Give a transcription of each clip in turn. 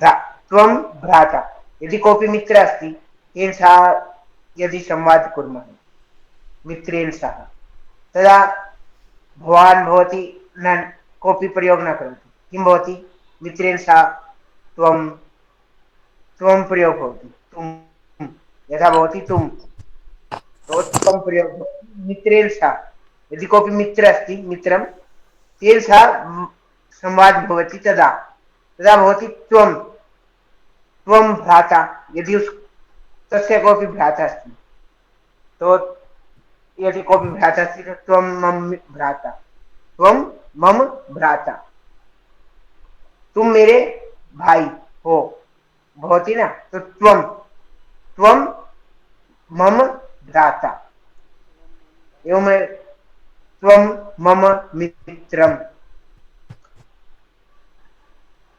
त्वं भ्राता, यदि कोऽपि मित्रः अस्ति तेन सह यदि संवादं कुर्मः मित्रेण सह, तदा भवान् भवति न कोऽपि प्रयोगं न करोति, किं भवति मित्रेण सह त्वं त्वं प्रयोगः भवति, तुम यथा भवति तुम, तो त्वं प्रयोगः भवति मित्रेण सह, यदि कोऽपि मित्रः अस्ति मित्रं तेन सह संवादः भवति तदा तदा भवति त्वं त्वं भ्राता, यदि तस्य कोऽपि भ्राता अस्ति तो यदि कोऽपि भ्राता अस्ति तो त्वं मम भ्राता, त्वं मम भ्राता, तुम मेरे भाई हो भवति ना, तो त्वं त्वं मम भ्राता, एवं त्वं मम मित्रम्।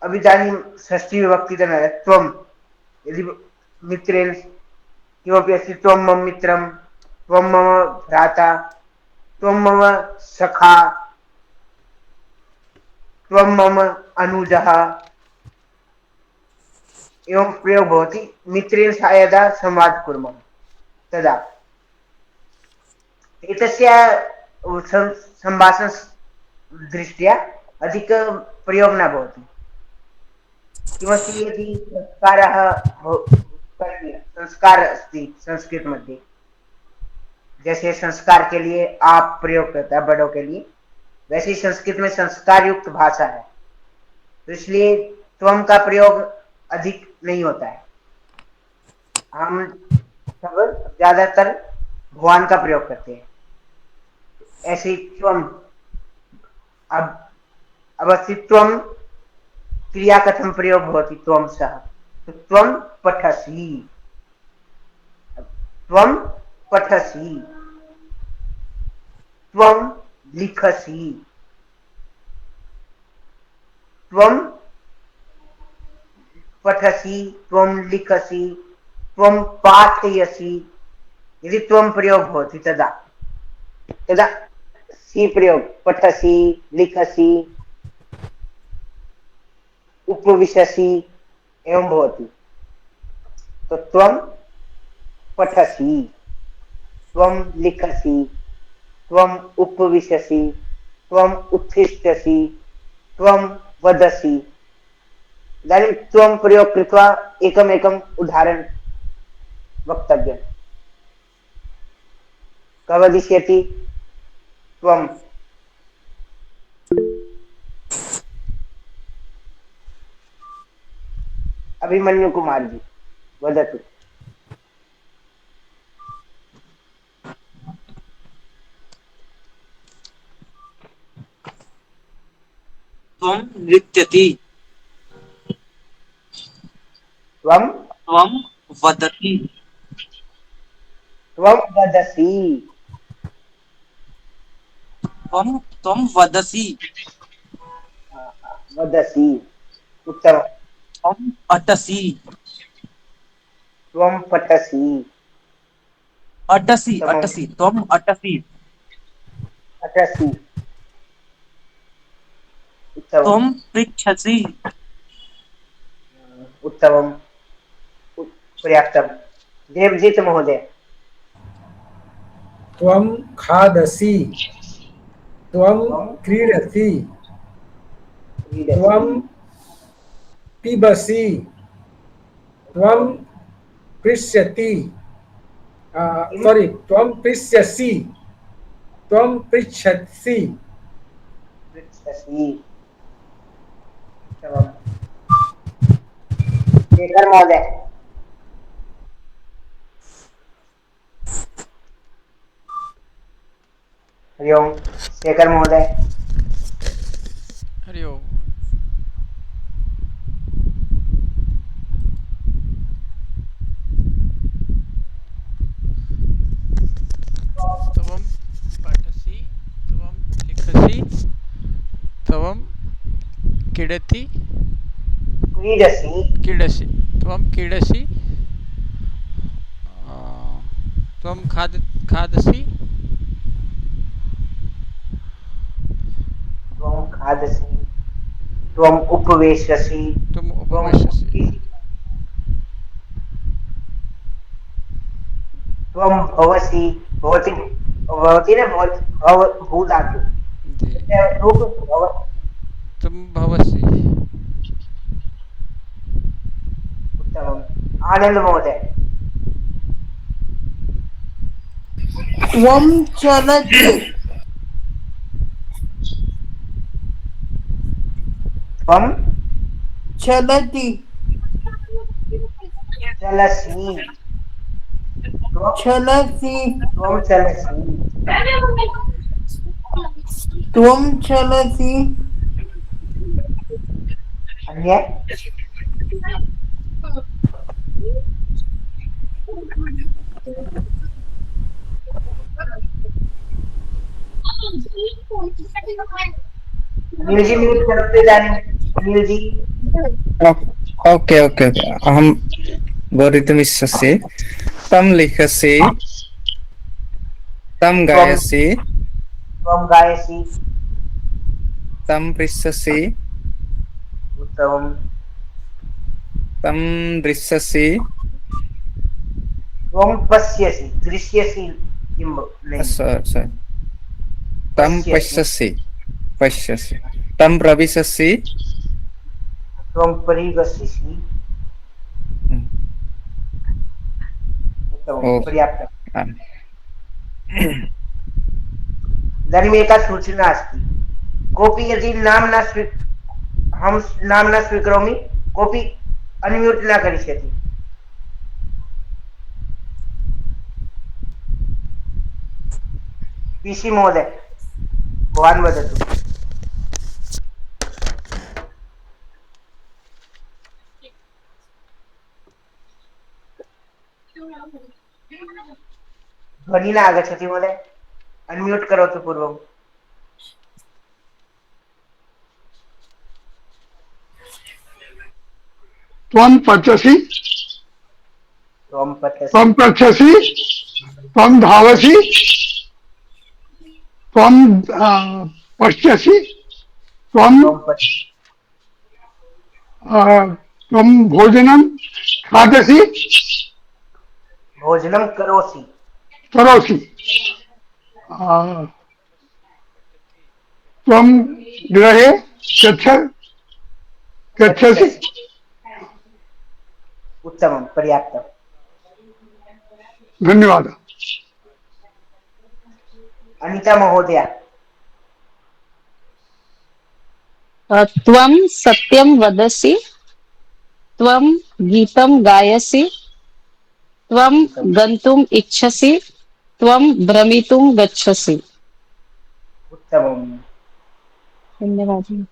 अब इदानीं षष्ठी विभक्तितः त्वं, यदि मित्रेण किमपि अस्ति, त्वं मम मित्रं, त्वं मम भ्राता, त्वं मम सखा, त्वं मम अनुजः, एवं प्रयोग भवति मित्रेण सह यदा संवादं कुर्मः तदा। एतस्य सम्भाषणदृष्ट्या अधिकप्रयोगः न भवति, किमस्ति यदि संस्कार अस्ति संस्कृत मध्ये, जैसे संस्कार के लिए आप प्रयोग करता है बड़ों के लिए, वैसे ही संस्कृत में संस्कार युक्त भाषा है, तो इसलिए त्वम का प्रयोग अधिक नहीं होता है, हम सब ज्यादातर भगवान का प्रयोग करते हैं। ऐसे त्वम, अब अस्तित्वम क्रिया कथम प्रयोग भवति त्वं सह, तो त्वं पठसि, त्वं पठसि, त्वं लिखसि, त्वं पठसि, त्वं लिखसि, त्वं पाठयसि, यदि त्वं प्रयोग भवति तदा तदा सी प्रयोग, पठसि, लिखसि, उपविशसि एवं भवति। तो त्वं पठसि, त्वं लिखसि, त्वं उपविशसि, त्वं उत्तिष्ठसि, त्वं वदसि। इदानीं त्वं प्रयोग कृत्वा एकमेकम् उदाहरणं वक्तव्यं। कः वदिष्यति? त्वं। अभिमन्यु कुमार जी वदतु। त्वं नृत्यति, त्वं त्वं वदति, त्वं वदसि, त्वं वदसि, वदसि, उत्तमम्। त्वं अटसि, त्वं पठसि, अटसि उत्तमम्। अटसि, त्वं अटसि, पठसि, उत्तमम्। त्वं पृच्छसि, उत्तमम्, पर्याप्तम्। देवजीत महोदय। त्वं खादसि, त्वं त्वं क्रीडसि, त्वं क्रीडसि, पिबसि, त्वं पृच्छति, किं सॉरी, त्वं पृच्छसि, त्वं पृच्छसि। पृच्छसि, उत्तमम्। शेखर महोदय। हरि ओम, शेखर महोदय। हरि ओम। त्वं पठसि, त्वं लिखसि, त्वं क्रीडति, क्रीडसि, क्रीडसि, त्वं क्रीडसि, त्वं खादसि, त्वं खादसि, त्वं उपवेशसि, त्वम् त्वं उपविशसि, भवसि भवति भवति न भव भू धातु जी रूप भव त्वं भवसि उत्तमम् आनंद महोदय त्वं चलति त्वं चलति चलसि त्वं चलति त्वं चलसि त्वं चलति अन्य अनिल जी म्यूट करते जाने Anil ji okay okay okay अहं बोधितुमिच्छसि तं लिखसि तं गायसि त्वं गायसि तं पृच्छसि उत्तमम् तं दृश्यसि त्वं पश्यसि दृश्यसि किं नहीं sorry तं पश्यसि पश्यसि तं प्रविशसि त्वं परिगच्छसि उत्तमं ओ पर्याप्तम् इदानीम् एका सूचना अस्ति कोऽपि यदि अहं नाम न स्वीकरोमि कोऽपि अनम्यूट् न करिष्यति पीसी महोदय भवान् वदतु ध्वनिः न आगच्छति महोदय अनम्यूट् करोतु पूर्वम् त्वं पचसि त्वं पठसि त्वं पृच्छसि त्वं धावसि त्वं पश्यसि त्वं त्वं भोजनं खादसि भोजनं करोसि करोसि त्वं गृहे गच्छसि उत्तमं पर्याप्तम् धन्यवादः अनिता महोदया त्वं सत्यं वदसि त्वं गीतं गायसि त्वं गन्तुम् इच्छसि त्वं भ्रमितुं गच्छसि उत्तमम् धन्यवादः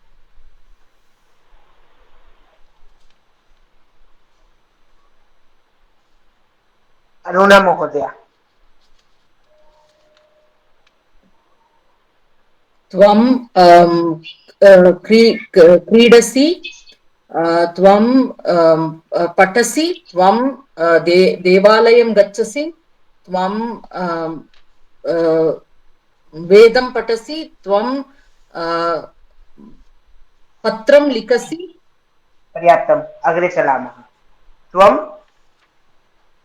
अरुणा महोदया त्वं क्रीडसि त्वं पठसि त्वं देवालयं गच्छसि त्वं वेदं पठसि त्वं पत्रं लिखसि पर्याप्तम् अग्रे चलामः त्वम्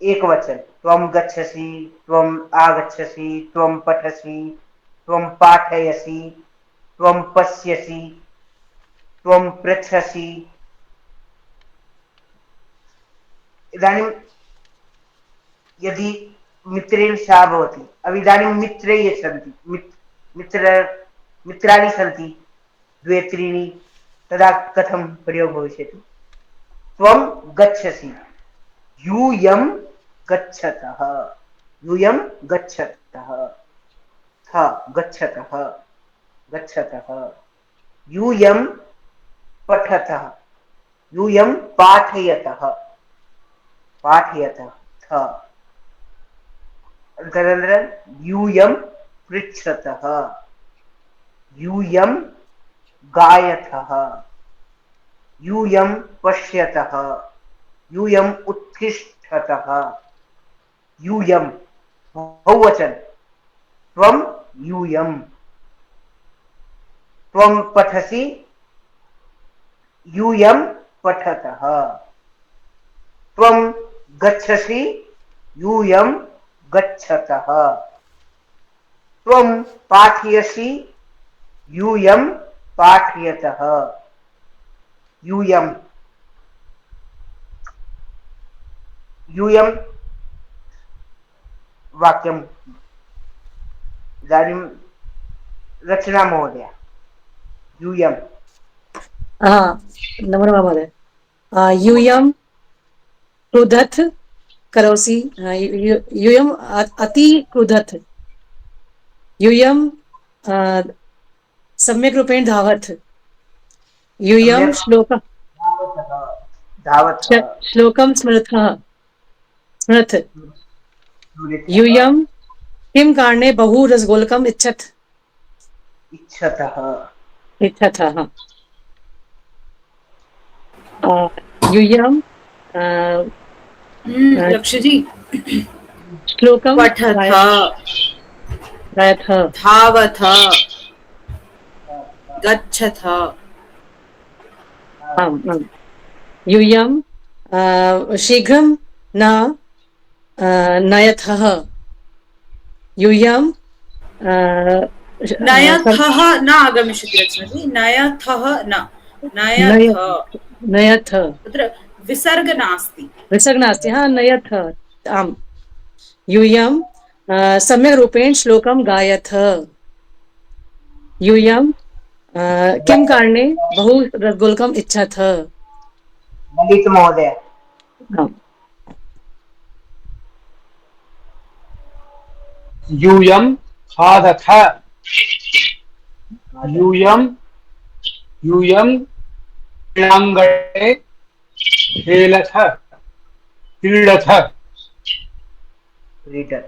एकवचन त्वं गच्छसि त्वम् आगच्छसि त्वं पठसि त्वं पाठयसि त्वं पश्यसि त्वं पृच्छसि इदानीं यदि मित्रेण सह भवति अब इदानीं मित्रे ये सन्ति मित्राणि सन्ति द्वे त्रीणि तदा कथं प्रयोगः भविष्यति त्वं गच्छसि यूयं गच्छतः यूयं गच्छतः थ गच्छतः गच्छतः यूयं पठतः यूयं पाठयतः पाठयतः थ तदनन्तरं यूयं पृच्छतः यूयं गायतः यूयं पश्यतः यूयम् उत्तिष्ठतः यूयं बहुवचन त्वं यूयं त्वं पठसि यूयं पठतः त्वं गच्छसि यूयं गच्छतः। त्वं पाठयसि यूयं पाठयतः। यूयं यूयं वाक्यम् इदानीं रचना महोदय। यूयं नमो नमः महोदय। यूयं क्रुधत् करोसि, यूयम् अति क्रुधत्, यूयं सम्यक् रूपेण धावत्, यूयं सम्यक् धावतः श्लोकं स्मरत्, यूयं किं कारणे बहु रसगोलकम् इच्छत्, इच्छतः इच्छतः। यूयं लक्ष्य जी श्लोकं पठथ गायथ, धावथ गच्छथ। यूयं शीघ्रं न नयथः, यूयं नयथः न आगमिष्यति रचना जी, नयथः न नयथ, नयथ, तत्र विसर्ग नास्ति। विसर्ग नास्ति, नयथ। आम्, यूयं सम्यक् रूपेण श्लोकं गायथ, यूयं किं कारणे बहु रसगोलकम् इच्छथ। ललित महोदय। यूयं खादथ, यूयं क्रीडाङ्गणे खेलथ क्रीडथ,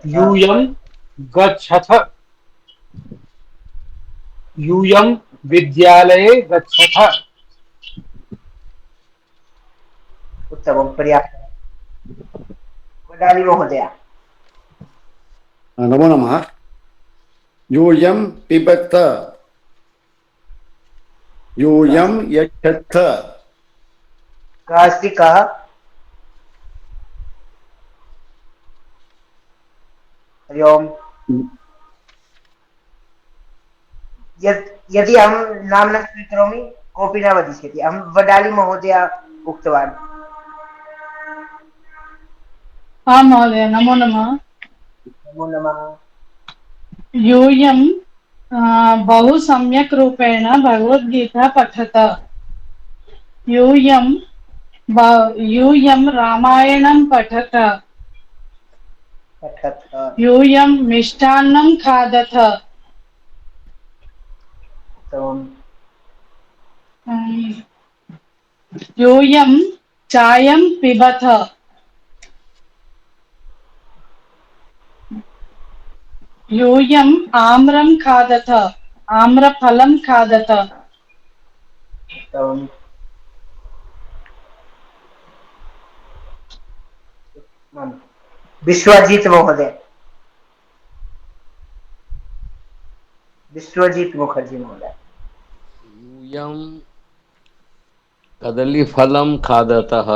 यूयं गच्छथ, यूयं विद्यालये गच्छथ। उत्तमं, पर्याप्तं। वडाली महोदय। नमो नमः। यूयं पिबत, यूयं यच्छथ। कः अस्ति कः? हरि ओम्। यदि अहं नाम न स्वीकरोमि कोऽपि न वदिष्यति। अहं वडाली महोदय उक्तवान्। हाँ महोदय, नमो नमः। नमो नमः। यूयं बहु सम्यक् रूपेण भगवद्गीता पठत, यूयं रामायणं पठत, यूयं मिष्टान्नं खादथ, यूयं चायं पिबथ, यूयं आम्रं खादथ, आम्रफलं खादथ। विश्वजीत महोदय। विश्वजीत मुखर्जी महोदय। यूयं कदलीफलं खादतः,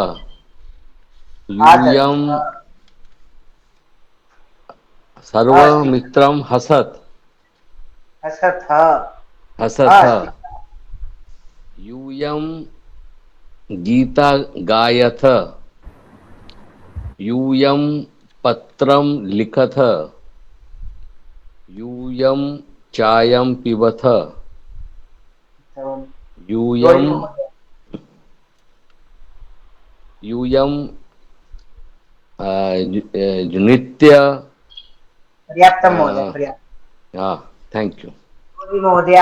यूयं सर्वमित्रं हसत्, यूयं गीता गायथ, यूयं पत्रं लिखथ, यूयं चायं पिबथ, यूयं नृत्य। पर्याप्तं महोदय, पर्याप्तं। थैंक यू महोदय।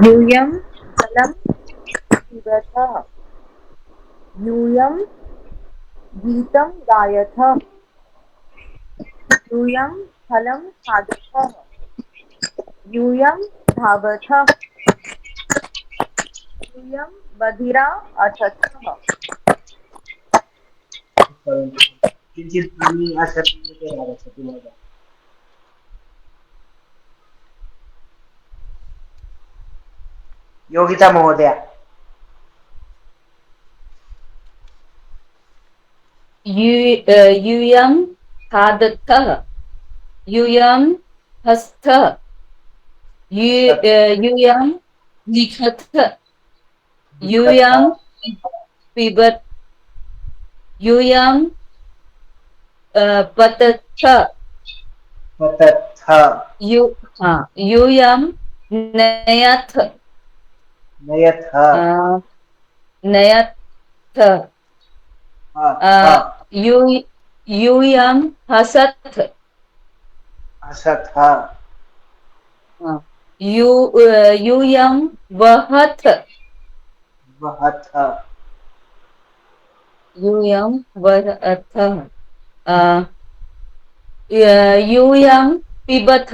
यूयं फलं पिबथ, यूयं गीतं गायथ, यूयं फलं खादथ, यूयं धावथ, यूयं बधिरा अटथः। किञ्चित् ध्वनिः असमीचीनतया आगच्छति महोदय। योगिता महोदय। यूयं खादतः यूयं हस्तः यूयं लिखत यूयं पिबत यूयं पतथ यूयं नयथ नयथ यूयं हसथ यूयं वहथ यूयं वहथ यूयं पिबथ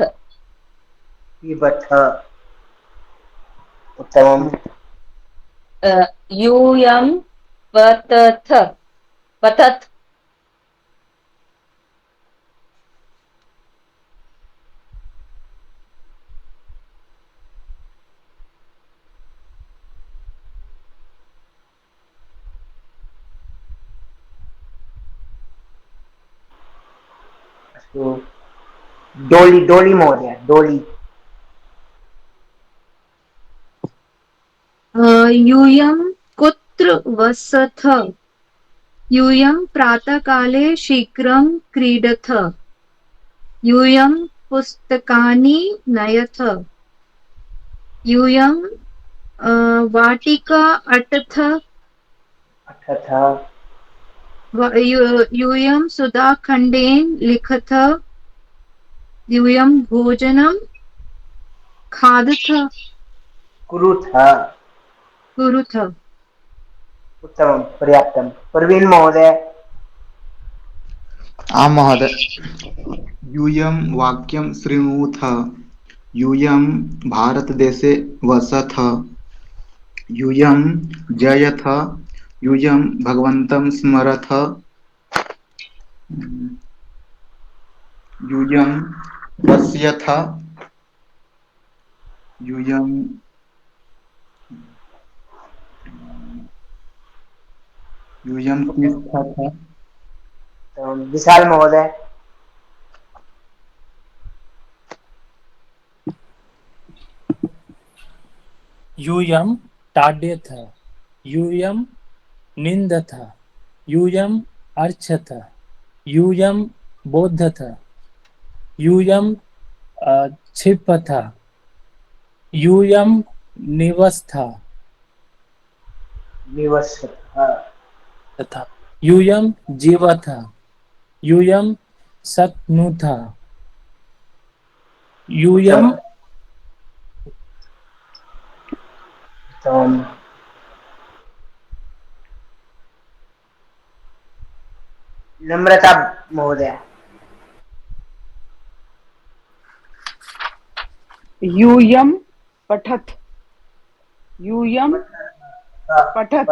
उत्तमम्। यूयं पतथ पतथ डोली डोली महोदय, डोली। यूयं कुत्र वसथ यूयं प्रातःकाले शीघ्रं क्रीडथ यूयं पुस्तकानि नयथ यूयं वाटिका अटथ यूयं सुधाखण्डेन लिखथ यूयं भोजनं खादथ कुरुथ। उत्तमं, पर्याप्तं। प्रवीण महोदय। आं महोदय। यूयं वाक्यं शृणुथ यूयं भारतदेशे वसथ यूयं जयथ यूयं भगवन्तं स्मरथ यूयं पश्यथ यूयं तिष्ठथ। विशाल महोदय। यूयं ताड्यथ यूयं निन्दथ यूयं अर्चथ यूयं बोधथ यूयं क्षिपथ यूयं निवस्थ तथा यूयं जीवथ यूयं शक्नुथ यूयं नम्रता महोदय। यूयं पठत यूयं पठत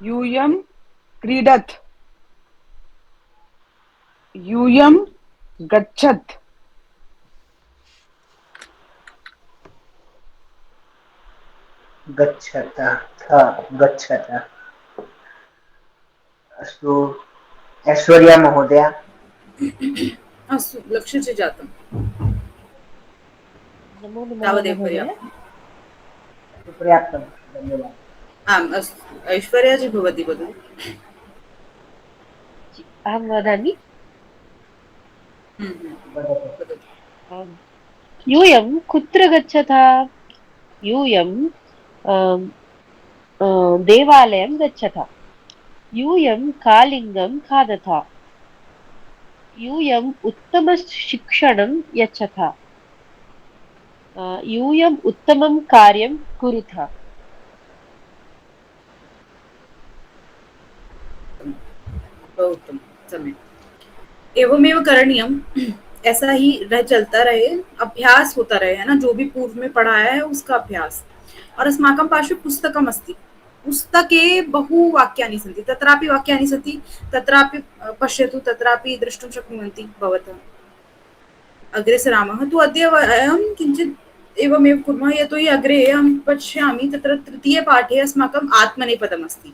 यूयं क्रीडत यूयं गच्छत गच्छत। अस्तु, ऐश्वर्या महोदय। अस्तु, लक्ष्य च जातम्। नमो नमः तावदेव महोदय। पर्याप्तं, धन्यवादः। आम्, अस्तु, ऐश्वर्या जी भवती वदतु। अहं वदामि। यूयं कुत्र गच्छथ यूयं देवालयं गच्छथ यूयं कालिङ्गं खादथ यूयम् उत्तमशिक्षणं यच्छथ यूयम् उत्तमं कार्यं कुरुथ। बहुत उत्तम, सम्यक। एवमेव करणीयम, ऐसा ही रह चलता रहे, अभ्यास होता रहे, है ना। जो भी पूर्व में पढ़ाया है उसका अभ्यास। और अस्माकं पार्श्वे पुस्तकम् अस्ति। पुस्तके बहु वाक्यानि सन्ति, तत्रापि वाक्यानि सन्ति, तत्रापि पश्यतु, तत्रापि द्रष्टुं शक्नुवन्ति भवतः। अग्रे सरामः। तु अद्य वयं किञ्चित् एवमेव कुर्मः यतोहि अग्रे अहं पश्यामि तत्र तृतीयपाठे अस्माकम् आत्मनेपदमस्ति।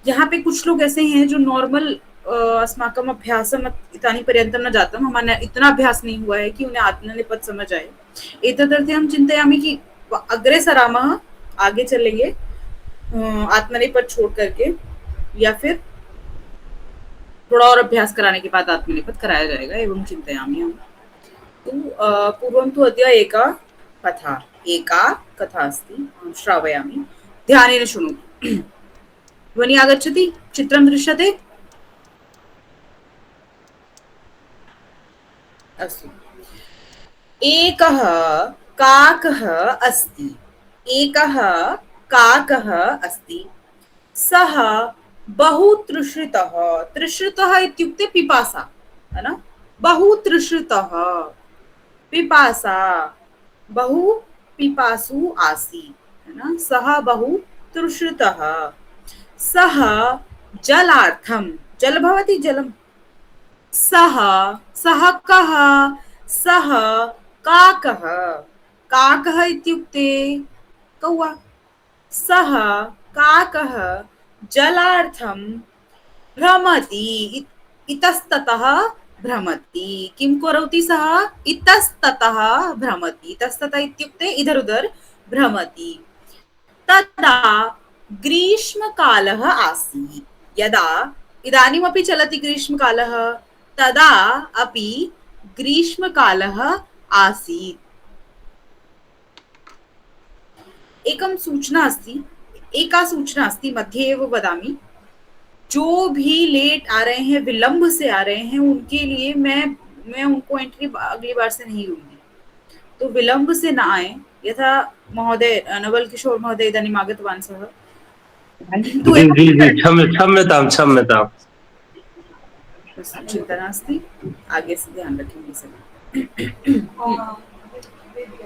यहाँ पे कुछ लोग ऐसे हैं जो नॉर्मल अस्माकम् अभ्यासम् इदानीं पर्यन्तं न जातं, हमारा इतना अभ्यास नहीं हुआ है कि उन्हें आत्मनेपद समझ आए। एतदर्थे हम चिन्तयामि कि अग्रे सरामः, आगे चलेंगे आत्मनेपद छोड़ करके, या फिर थोड़ा और अभ्यास कराने के बाद आत्मनेपद कराया जाएगा एवं चिन्तयामि हम। तो पूर्वं तु अद्य एका कथा अस्ति, अहं श्रावयामि, ध्यानेन शृणोतु। ध्वनिः आगच्छति, चित्रं दृश्यते? अस्तु। एकः काकः अस्ति। सः बहु तृषितः इत्युक्ते पिपासा, है ना? बहु तृषितः, पिपासा, बहु पिपासु आसीत्, है ना? सः बहु तृषितः। सः जलार्थं, जल भवति जलम्, सः कः? सः काकः इत्युक्ते कौवा। सः काकः जलार्थं भ्रमति, इतस्ततः भ्रमति। किं करोति सः? इतस्ततः भ्रमति। इतस्ततः इत्युक्ते इधर उधर भ्रमति। तदा ग्रीष्मकालः आसीत्। यदा, इदानीमपि चलति ग्रीष्मकालः, तदा अपि ग्रीष्मकालः आसीत्। एका सूचना अस्ति, मध्ये एव वदामि। जो भी लेट आ रहे हैं, विलंब से आ रहे हैं, उनके लिए मैं उनको एंट्री अगली बार से नहीं दूंगी, तो विलंब से ना आए। यथा महोदय नवल किशोर महोदय इदानीम् आगतवान् सः, क्षम्यतां। चिंता नास्ति, आगे से ध्यान रखेंगे सभी।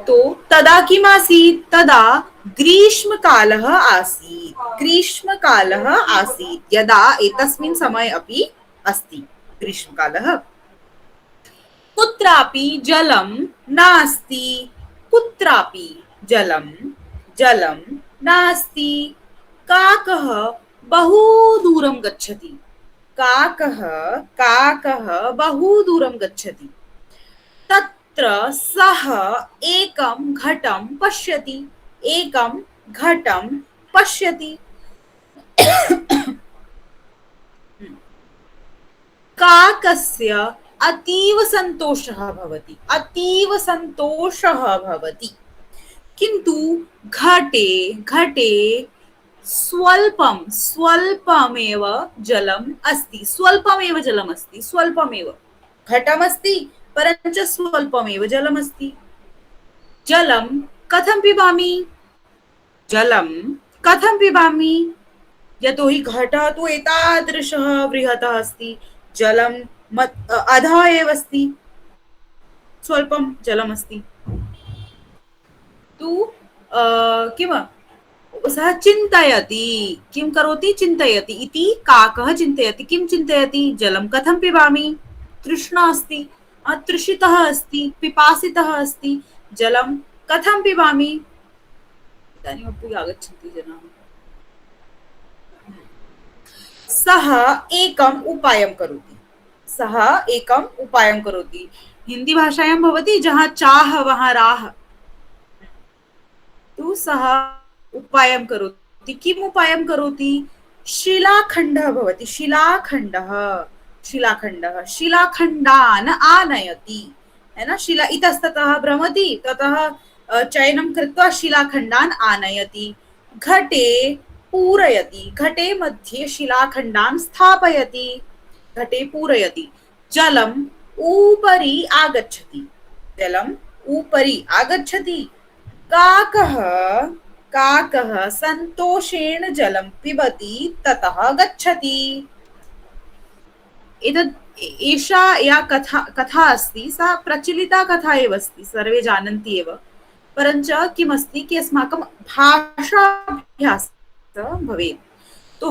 तो तदा किम् आसीत्? तदा ग्रीष्मकालः आसीत्। यदा एतस्मिन् समये अपि अस्ति ग्रीष्मकालः। कुत्रापि जलं नास्ति। कुत्रापि जलं नास्ति। काकः बहु दूरं गच्छति। काकः बहु दूरं गच्छति। तत्र सः एकं घटं पश्यति। काकस्य अतीव सन्तोषः भवति। किन्तु घटे स्वल्पमेव जलम् अस्ति। स्वल्पमेव घटमस्ति, परञ्च स्वल्पमेव जलमस्ति। जलं कथं पिबामि? यतोहि घटः तु एतादृशः बृहतः अस्ति, जलं अधः एव अस्ति, स्वल्पं जलमस्ति। तु सः चिन्तयति। किं करोति? चिन्तयति। इति काकः चिन्तयति। किं चिन्तयति? जलं कथं पिबामि? तृष्णा अस्ति, तृषितः अस्ति, पिपासितः अस्ति, जलं कथं पिबामि? इदानीमपि आगच्छन्ति जनाः। सः एकम् उपायं करोति। हिंदी भाषायां भवति जहाँ चाह वहाँ राह। तो सः उपायं करोति। किम् उपायं करोति? शिलाखण्डः भवति। शिलाखण्डान् आनयति, है ना? शिला इतस्ततः भ्रमति, ततः चयनं कृत्वा शिलाखण्डान् आनयति। घटे पूरयति। घटे मध्ये शिलाखण्डान् स्थापयति। घटे पूरयति। जलम् उपरि आगच्छति। काकः सन्तोषेण जलं पिबति, ततः गच्छति। एषा या कथा अस्ति, सा प्रचलिता कथा एव अस्ति, सर्वे जानन्ति एव। परञ्च किमस्ति कि अस्माकं भाषाभ्यासः भवेत्। तो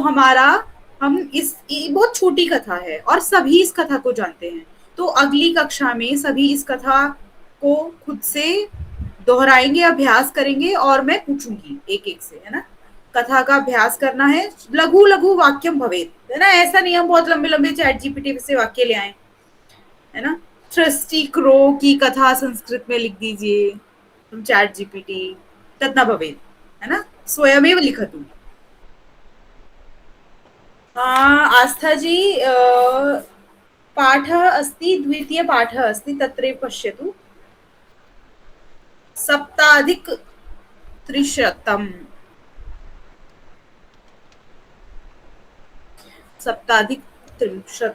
ये बहुत छोटी कथा है और सभी इस कथा को जानते हैं। तो अगली कक्षा में सभी इस कथा को खुद से दोहराएंगे, अभ्यास करेंगे और मैं पूछूंगी एक एक से, है ना। कथा का अभ्यास करना है, लघु लघु वाक्यम भवेत, है ना। ऐसा नहीं हम बहुत लंबे लंबे चैट जीपीटी से वाक्य ले आए, है ना। थ्रस्टी क्रो की कथा संस्कृत में लिख दीजिए तुम चैट जीपीटी, तत् न भवेत, है ना। स्वयमेव लिखतु। आस्था जी, पाठः अस्ति, द्वितीय पाठः अस्ति, तत्रैव पश्यतु। सप्ताधिक-300 सप्ताधिक-300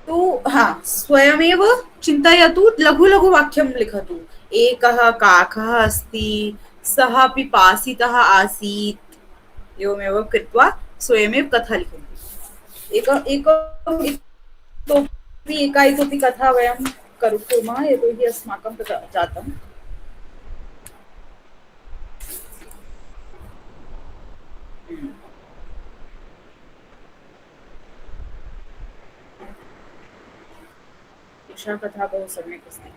तो हाँ, स्वयमेव चिन्तयतु, लघु लघु वाक्यं लिखतु। एकः काकः अस्ति, सः पिपासितः आसीत्, एवमेव कृत्वा स्वयमेव कथा लिखन्तु। इतोपि कथा वयं कुर्मः, यतोहि अस्माकं तथा जातम्। एषा कथा बहु सम्यक् अस्ति।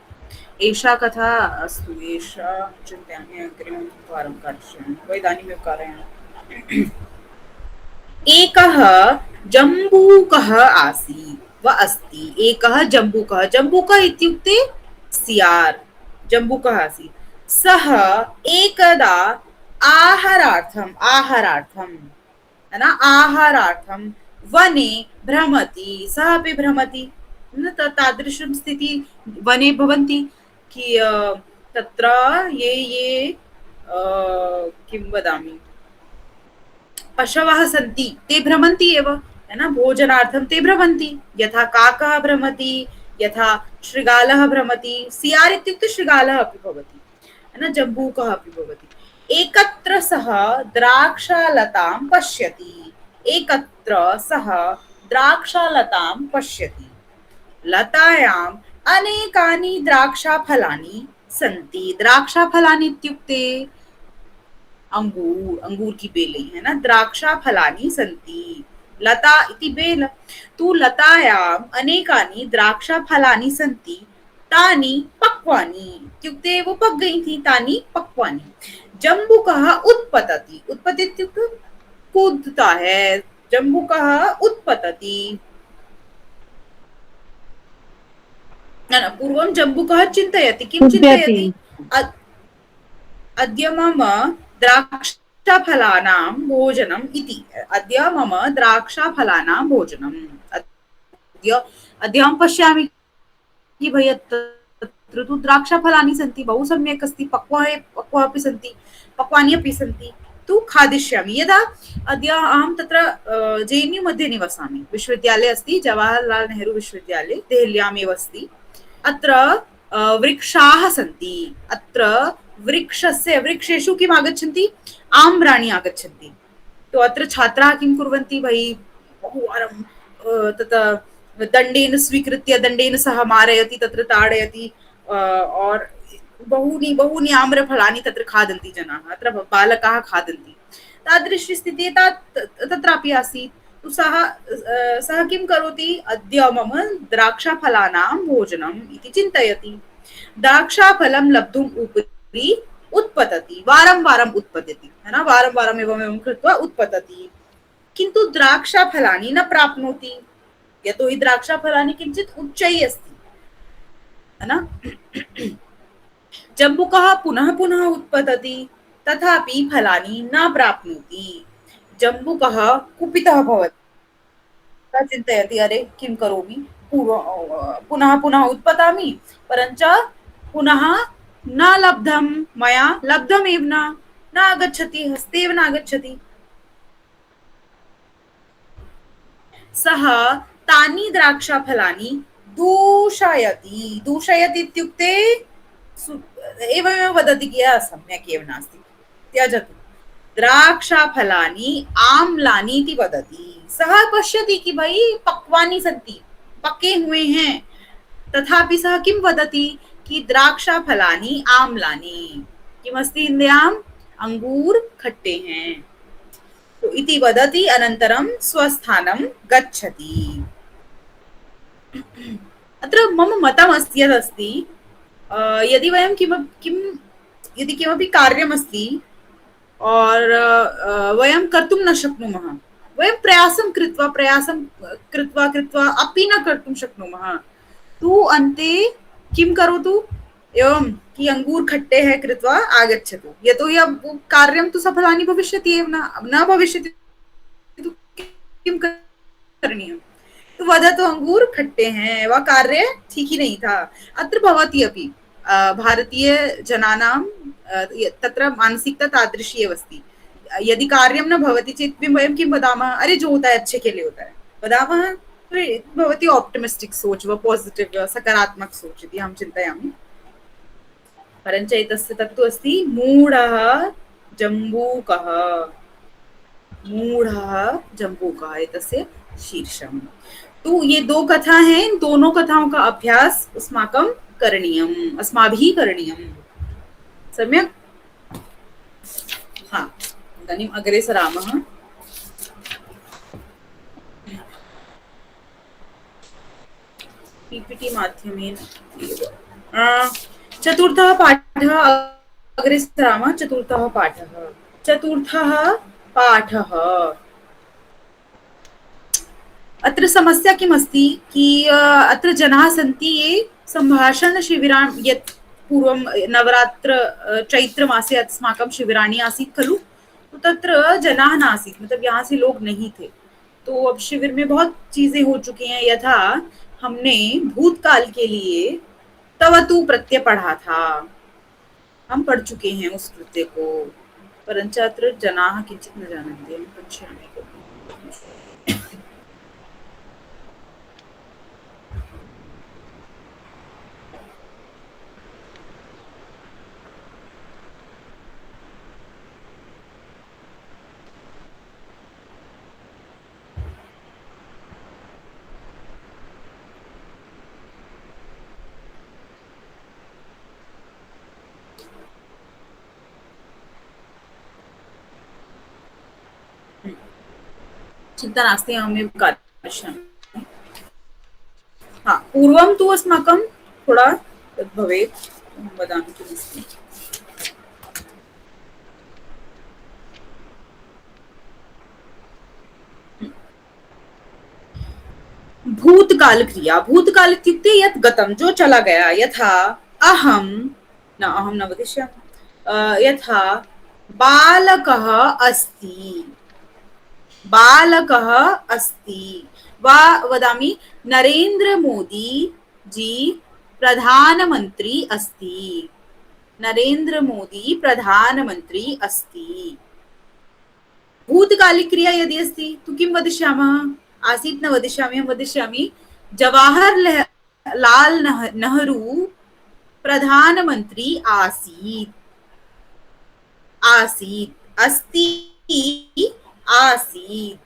एषा कथा अस्तु, एषा चिन्तयामि अग्रिमं वारं करिष्यामि, इदानीमेव कारयामि। एकः जम्बूकः आसीत् वा अस्ति। एकः जम्बूकः, जम्बूकः इत्युक्ते सियार्, जम्बूकः आसीत्। सः एकदा आहारार्थं, है ना, आहारार्थं वने भ्रमति। सः अपि भ्रमति, तादृशं स्थिति वने भवन्ति कि तत्र ये किं वदामि, पशवः सन्ति, ते भ्रमन्ति एव, है ना, भोजनार्थं ते भ्रमन्ति। यथा काकः भ्रमति, यथा शृगालः भ्रमति, सियार् इत्युक्ते शृगालः अपि भवति, है ना, जम्बूकः अपि भवति। एकत्र सः द्राक्षालतां पश्यति। एकत्र सः द्राक्षालतां पश्यति। लतायाम् अनेकानि द्राक्षाफलानि सन्ति। द्राक्षाफलानि इत्युक्ते अंगूर, अंगूर की बेलें, है ना। द्राक्षाफलानि सन्ति, लता इति बेल। तु लतायाम् अनेकानि द्राक्षाफलानि सन्ति, तानि पक्वानि, इत्युक्ते वो पक गई थी, तानि पक्वानि। जम्बूकः उत्पतति। उत्पत्ति इत्युक्ते कूदता है। जम्बूकः उत्पतति। न पूर्वं जम्बूकः चिन्तयति, किं चिन्तयति, अद्य मम द्राक्षाफलानां भोजनम् इति। अद्य मम द्राक्षाफलानां भोजनम्। अद्य अहं पश्यामि कि भैया तत्र तु द्राक्षाफलानि सन्ति, बहु सम्यक् अस्ति, पक्वा अपि सन्ति, पक्वानि अपि सन्ति, तु खादिष्यामि। यदा अद्य अहं तत्र JNU मध्ये निवसामि, विश्वविद्यालये अस्ति, जवाहरलाल् नेहरू विश्वविद्यालये, देहल्यामेव अस्ति। अत्र वृक्षाः सन्ति। अत्र वृक्षेषु किम् आगच्छन्ति, आम्राणि आगच्छन्ति। तो अत्र छात्राः किं कुर्वन्ति, भई बहुवारं तत् दण्डेन स्वीकृत्य, दण्डेन सह मारयति, तत्र ताडयति, और बहूनि आम्रफलानि तत्र खादन्ति जनाः, अत्र बालकाः खादन्ति। तादृशी स्थितिः तत्रापि आसीत्। तो सः किं करोति, अद्य मम द्राक्षाफलानां भोजनम् इति चिन्तयति। द्राक्षाफलं लब्धुम् उपरि उत्पतति, वारं वारम् उत्पतति, है ना, वारं वारम् एवं कृत्वा उत्पतति, किन्तु द्राक्षाफलानि न प्राप्नोति, यतोहि द्राक्षाफलानि किञ्चित् उच्चैः अस्ति, है ना। जम्बूकः पुनः पुनः उत्पतति, तथापि फलानि न प्राप्नोति। जम्बूकः कुपितः भवति, सः चिन्तयति, अरे किं करोमि, पुनः पुनः उत्पतामि, परञ्च पुनः न लब्धं, मया लब्धमेव न आगच्छति, हस्तेव न आगच्छति। सः तानि द्राक्षाफलानि दूषयति। दूषयति इत्युक्ते एवमेव वदति कि सम्यक् एव नास्ति, त्यजतु। द्राक्षाफलानि आम्लानि इति वदति। सः पश्यति कि भाई पक्वानि सन्ति, पके हुए हैं, तथापि सः किं वदति कि द्राक्षाफलानि आम्लानि। किमस्ति हिन्द्याम्, अंगूर खट्टे हैं, तो इति वदति। अनन्तरं स्वस्थानं गच्छति। अत्र मम मतम् अस्ति यदस्ति, यदि वयं यदि किमपि कार्यमस्ति और वयं कर्तुं न शक्नुमः, वयं प्रयासं कृत्वा अपि न कर्तुं शक्नुमः, तु अन्ते किं करोतु, एवं कि अंगूर खट्टे हैं कृत्वा आगच्छतु, यतोहि कार्यं तु सफलानि भविष्यति एव न भविष्यति, किं करणीयं, तो वदतु अंगूर खट्टे हैं, वह कार्य ठीक ही नहीं था। अत्र भवति अपि भारतीय जनानां तत्र मानसिकता तादृशी एव अस्ति। यदि कार्यं न भवति चेत् वयं किं वदामः, अरे जो होता है अच्छे के लिए होता है वदामः, भवति ऑप्टिमिस्टिक सोच व पॉजिटिव सकारात्मक सोच इति अहं चिन्तयामि। परञ्च एतस्य तत्तु अस्ति मूढः जम्बूकः, मूढः जम्बूकः एतस्य शीर्षम्। तो ये दो कथा हैं, इन दोनों कथाओं का अभ्यास अस्माभिः करणीयम्। सम्यक्? हाँ, इदानीम् अग्रे सरामः। पीपीटी माध्यमेन चतुर्थः पाठः, अग्रे सरामः। चतुर्थः पाठः। अत्र समस्या किमस्ति कि अत्र जनाः सन्ति ये सम्भाषणशिबिरां, यत् पूर्वं नवरात्र चैत्रमासे अस्माकं शिबिराणि आसीत् खलु, तो तत्र जनाः नासीत्, मतलब यहाँ से लोग नहीं थे। तो अब शिविर में बहुत चीजें हो चुकी हैं, यथा हमने भूतकाल के लिए तव तू प्रत्यय पढ़ा था, हम पढ़ चुके हैं उस कृत्य को, परञ्च अत्र जनाः किञ्चित् न जानन्ति। पश्यामि चिंता नास्ति, अहमेव करिष्यामि। हाँ, पूर्वं तु अस्माकं थोड़ा तद् भवेत्, वदामि किमस्ति। भूतकाल क्रिया, भूतकाल इत्युक्ते यत् गतं, जो चला गया, यथा अहं न वदिष्यामि, यथा बालकः अस्ति, वा वदामि नरेंद्र मोदी जी प्रधानमंत्री अस्ति, नरेंद्र मोदी प्रधानमंत्री अस्ति। भूतकालिक क्रिया यदि अस्ति तु किं वदिष्यामः, आसीत् न वदिष्यामि, अहं वदिष्यामि जवाहरलाल नेहरू प्रधानमंत्री आसीत्, अस्ति, आसीत्।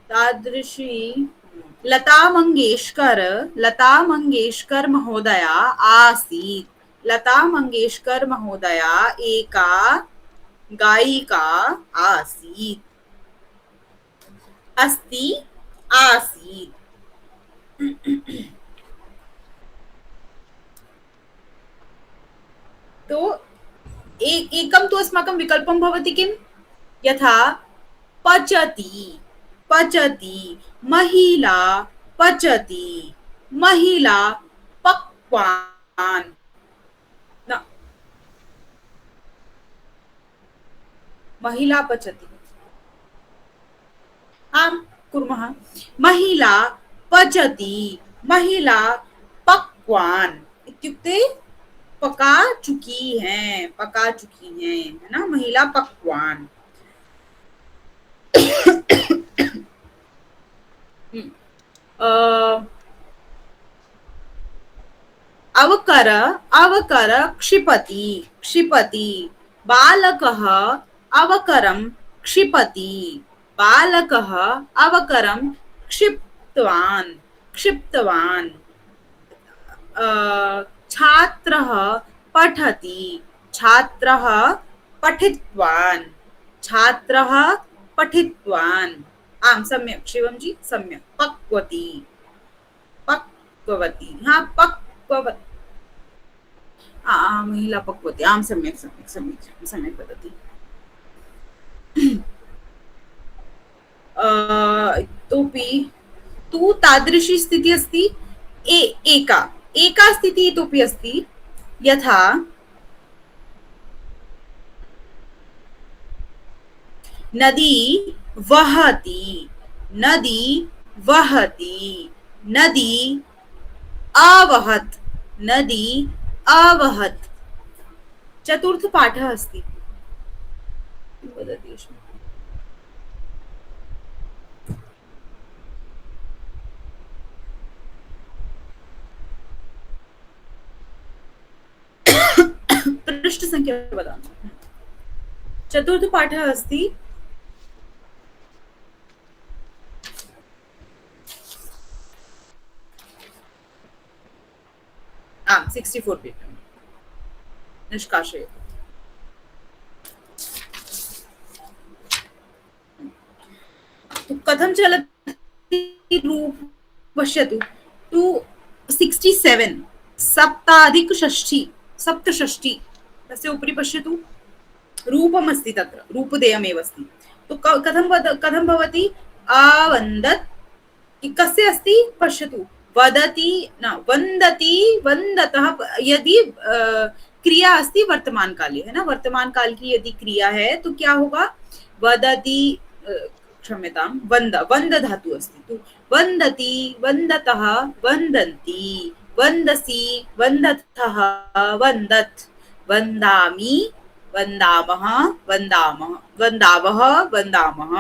तादृशी लता मंगेशकर महोदया आसीत्, लता मंगेशकर महोदया एका गायिका आसीत्, अस्ति, आसीत्। तो एकं तु अस्माकं विकल्पं भवति किं, यथा पचति, महिला पचति, महिला पक्वान्, महिला पचति, आम् कुर्मः, महिला पचति, महिला पक्वान् इत्युक्ते पका चुकी हैं, है ना, महिला पक्वान्। अवकर क्षिपति, बालकः अवकरं क्षिपति, बालकः अवकरं क्षिप्तवान्, छात्रः पठति, छात्रः पठितवान्, आम सम्यक शिवम जी, सम्यक। पक्वती, हाँ पक्ववती, महिला पक्वते आं सम्यक् सम्यक् सम्यक् सम्यक् वदति इतोपि तु तादृशी स्थितिः अस्ति एका स्थितिः इतोपि अस्ति यथा नदी वहति नदी वहति नदी अवहत् नदी अवहत् चतुर्थ पाठः अस्ति वदति अस्मि पृष्ठसङ्ख्या वदामि चतुर्थ पाठः अस्ति आम् 64 पेज् निष्कासयतु कथं चलति रूप पश्यतु 267 सप्ताधिक सप्तषष्टि तस्य उपरि पश्यतु रूपमस्ति तत्र रूपदेयमेव अस्ति तो कथं भवति आवन्दत् कस्य अस्ति पश्यतु वदति न वन्दति वन्दतः यदि क्रिया अस्ति वर्तमान काले है ना वर्तमान काल की यदि क्रिया है तो क्या होगा वदति क्षम्यतां वन्द धातु अस्ति तो वन्दति वन्दतः वन्दन्ति वन्दसि वन्दथः वन्दत् वन्दामि वन्दामः वन्दामः वन्दावः वन्दामः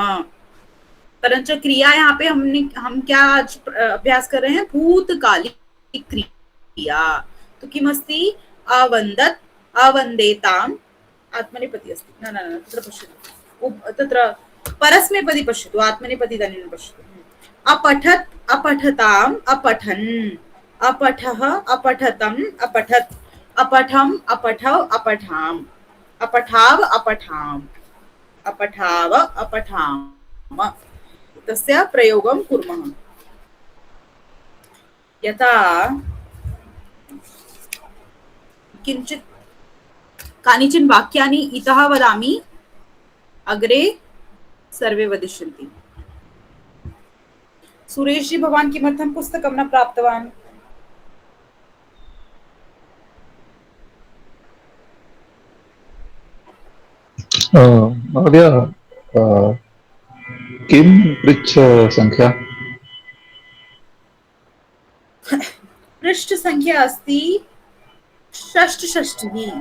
परंतु क्रिया यहाँ पे हम क्या आज अभ्यास कर रहे हैं भूतकालिक क्रिया तो किमस्ति अवन्दत् अवन्देताम् आत्मनेपदी अस्ति न न न तत्र पश्यतु तत्र परस्मैपदी पश्यतु आत्मनेपदी इदानीं पश्यतु अपठत् अपठताम् अपठन् अपठः अपठतम् अपठत् अपठम् अपठौ अपठाम् अपठाव अपठाम् अपठाव अपठाम तस्य प्रयोगं कुर्मः यथा किञ्चित् कानिचन वाक्यानि इतः वदामि अग्रे सर्वे वदिष्यन्ति सुरेश जी भवान् किमर्थं पुस्तकं न प्राप्तवान् महोदय किं पृच्छ संख्या पृष्ठ संख्या अस्ति षष्ठषष्टिः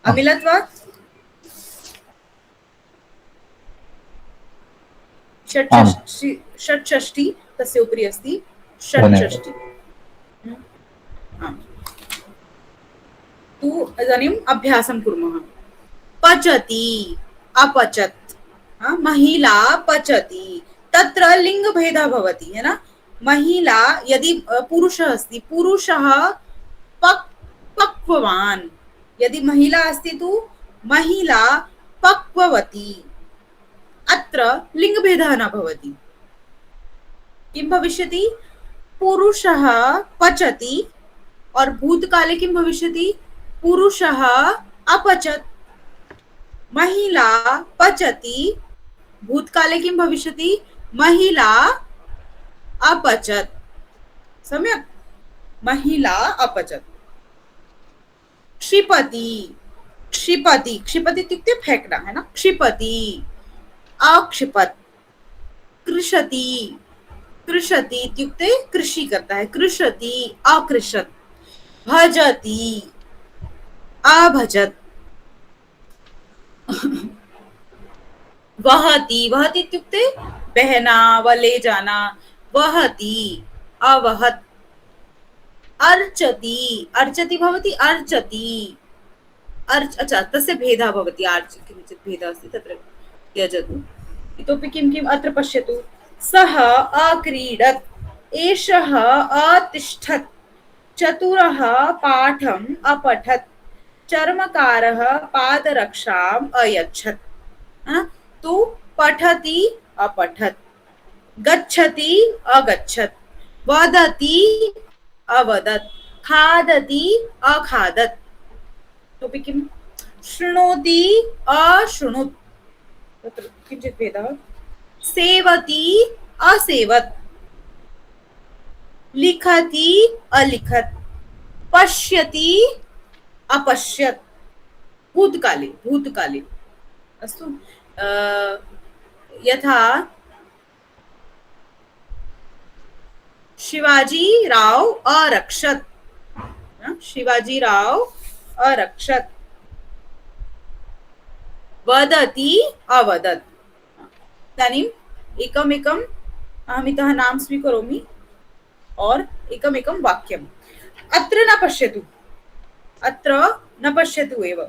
अमिलत् वा षट्षष्टि तस्य उपरि अस्ति षट्षष्टि तु इदानीम् अभ्यासं कुर्मः पचति अपचत् महिला पचति तत्र लिङ्गभेदः भवति है ना महिला यदि पुरुषः अस्ति पुरुषः पक्ववान् यदि महिला अस्ति तु महिला पक्ववती अत्र लिङ्गभेदः न भवति किं भविष्यति पुरुषः पचति और भूतकाले किं भविष्यति पुरुषः अपचत् महिला पचति भूतकाले किं भविष्यति महिला अपचत् सम्यक् महिला अपचत् क्षिपति क्षिपति क्षिपति इत्युक्ते फेंकना है ना क्षिपति अक्षिपत् कृषति कृषति इत्युक्ते कृषि करता है कृषति अकृषत् भजति अभजत् वहति वहति इत्युक्ते बहना व ले जाना वहति अवहत् अर्चति अर्चति भवति अर्चति अच्छा तस्य भेदः भवति किञ्चित् भेदः अस्ति तत्र त्यजतु इतोपि किं किम् अत्र पश्यतु सः अक्रीडत् एषः अतिष्ठत् चतुरः पाठम् अपठत् चर्मकारः पादरक्षाम् अयच्छत् तो पठति अपठत् गच्छति अगच्छत् वदति अवदत्, खादति अखादत्। इतोपि किं? शृणोति अशृणुत्, तत्र किञ्चित् भेदः। सेवति असेवत्, लिखति अलिखत्, पश्यति अपश्यत्। भूतकाले, भूतकाले। अस्तु। यथा शिवाजी राव अरक्षत्, शिवाजी राव अरक्षत्। वदति अवदत्। इदानीम् एकमेकम् अहमितः नाम स्वीकरोमि और एकमेकं वाक्यम्। अत्र न पश्यतु, अत्र न पश्यतु एव,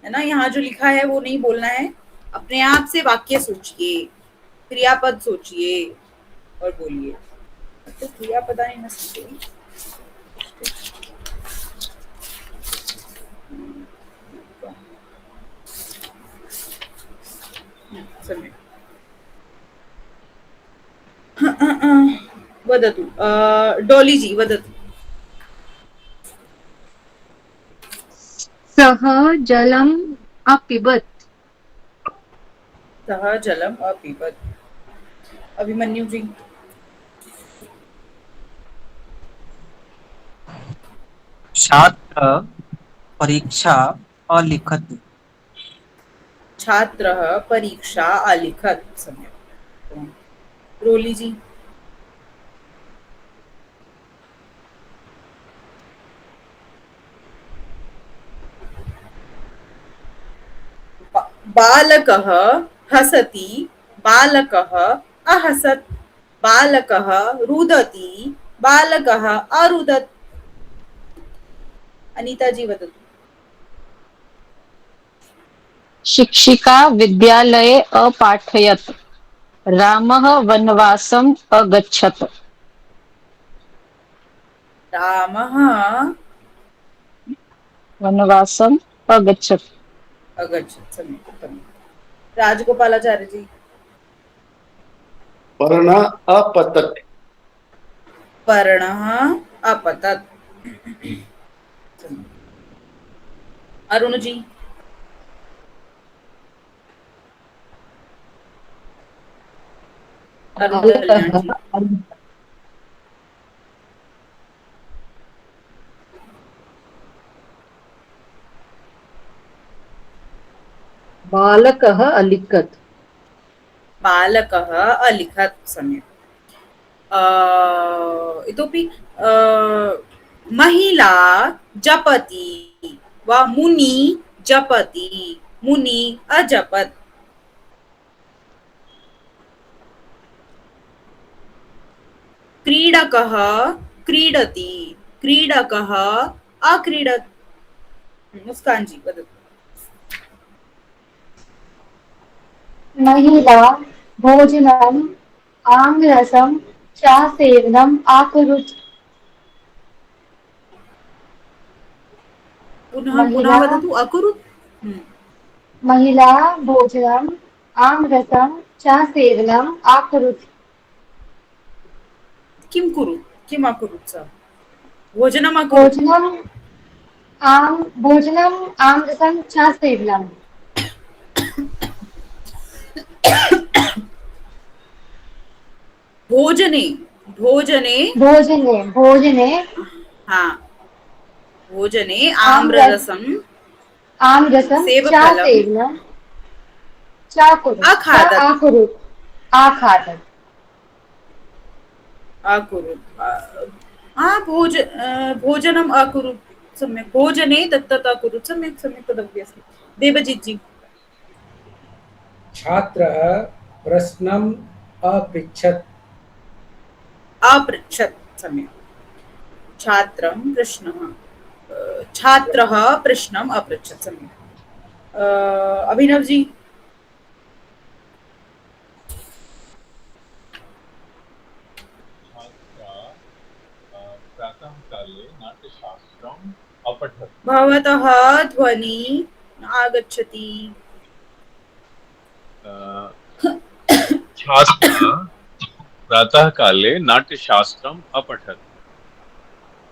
है ना। यहाँ जो लिखा है वो नहीं बोलना है, अपने आप से वाक्य सोचिए, क्रियापद सोचिए और बोलिए। तो क्रियापदानि न सन्ति। सम्यक्। वदतु, डोली जी वदतु। सः जलम् अपिबत्। सः जलम् अपिबत्। अभिमन्यु जी। छात्र परीक्षा अलिखत्। छात्रः परीक्षा अलिखत्। सम्यक्। रोली जी। बालकः हसति, बालकः अहसत्, बालकः रुदति, बालकः अरुदत्। अनीता जी वदतु। शिक्षिका विद्यालये अपाठयत्, रामः वनवासम् अगच्छत्। रामः वनवासम् अगच्छत्। अगच्छत्। सम्यक्। राजगोपालाचार्य जी। पर्णः अपतत्, पर्णः अपतत्। अरुण जी। अरुण कल्याण जी। बालकः अलिखत्। बालकः अलिखत्। सम्यक्। इतोपि महिला जपति वा मुनि जपति, मुनि अजपत्। क्रीडकः क्रीडति, क्रीडकः अक्रीडत्। मुस्कान जी वदतु। महिला भोजनम् आम्ररसं चासेवनम् आकुरुत्। पुनः वदतु। अकुरुत्। महिला भोजनम् आम्ररसं चासेवनम् आकुरुत्। किं कुरुत्? किम् अकुरुत् सा? भोजनम् अकुरुत्। भोजनम् आम्ररसं चासेवनम्। भोजने, भोजने, भोजने, भोजने। हाँ, भोजने आम्ररसम् आम्ररसं चासेवनम् चाकुरुत्। अखादत्। आकुरुत्। आखादत्। अकुरुत्। भोजनम् अकुरुत्। सम्यक्। भोजने तत्तत् अकुरुत्। सम्यक् सम्यक् तदपि अस्ति। देवजित् जी। छात्रः प्रश्नम् अपृच्छत्। अपृच्छत्। सम्यक्। छात्रं प्रश्नः, छात्रः प्रश्नम् अपृच्छत्। सम्यक्। अभिनव जी। प्रातःकाले नाट्यशास्त्रम् अपठत्। भवतः ध्वनि आगच्छति। छात्रः प्रातः काले नाट्यशास्त्रम् अपठत्।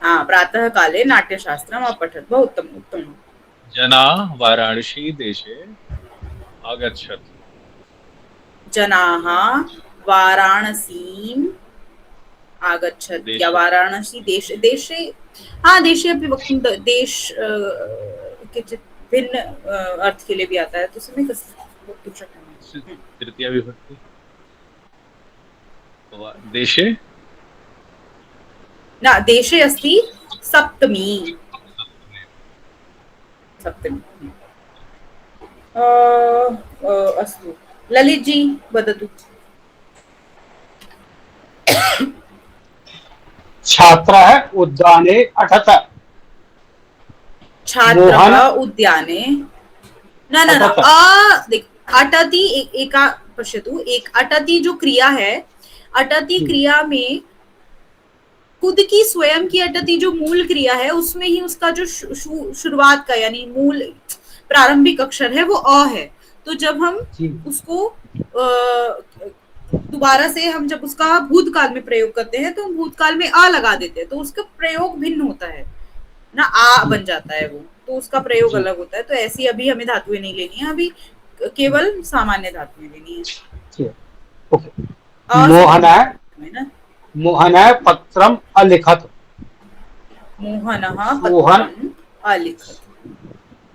हाँ, प्रातः काले नाट्यशास्त्रम् अपठत्। बहु उत्तमम् उत्तमम्। जनाः वाराणसी देशे आगच्छत्। जनाः वाराणसीम् आगच्छत् या वाराणसी देशे हाँ देशे अपि वक्तुं देश किञ्चित् भिन्न अर्थ के लिए भी आता है तो सम्यक् वक्तुं शक्नोमि। तृतीया विभक्ति देशे न देशे अस्ति सप्तमी अस्तु ललित जी वदतु। छात्रः उद्याने अटत। छात्रः उद्याने न देख अटति एका पश्यतु एक अटति जो क्रिया है अटति क्रिया में खुद की स्वयं की अटति जो मूल क्रिया है उसमें ही उसका जो शुरुआत का यानी मूल प्रारंभिक अक्षर है वो अ है। तो जब हम उसको दोबारा से हम जब उसका भूतकाल में प्रयोग करते हैं तो हम भूतकाल में आ लगा देते हैं तो उसका प्रयोग भिन्न होता है ना, आ बन जाता है वो, तो उसका प्रयोग अलग होता है। तो ऐसी अभी हमें धातुएं नहीं लेनी है, अभी केवल सामान्य धातुएं लेनी है। मोहनः पत्रम् अलिखत्। मोहनः पत्रम् अलिखत्।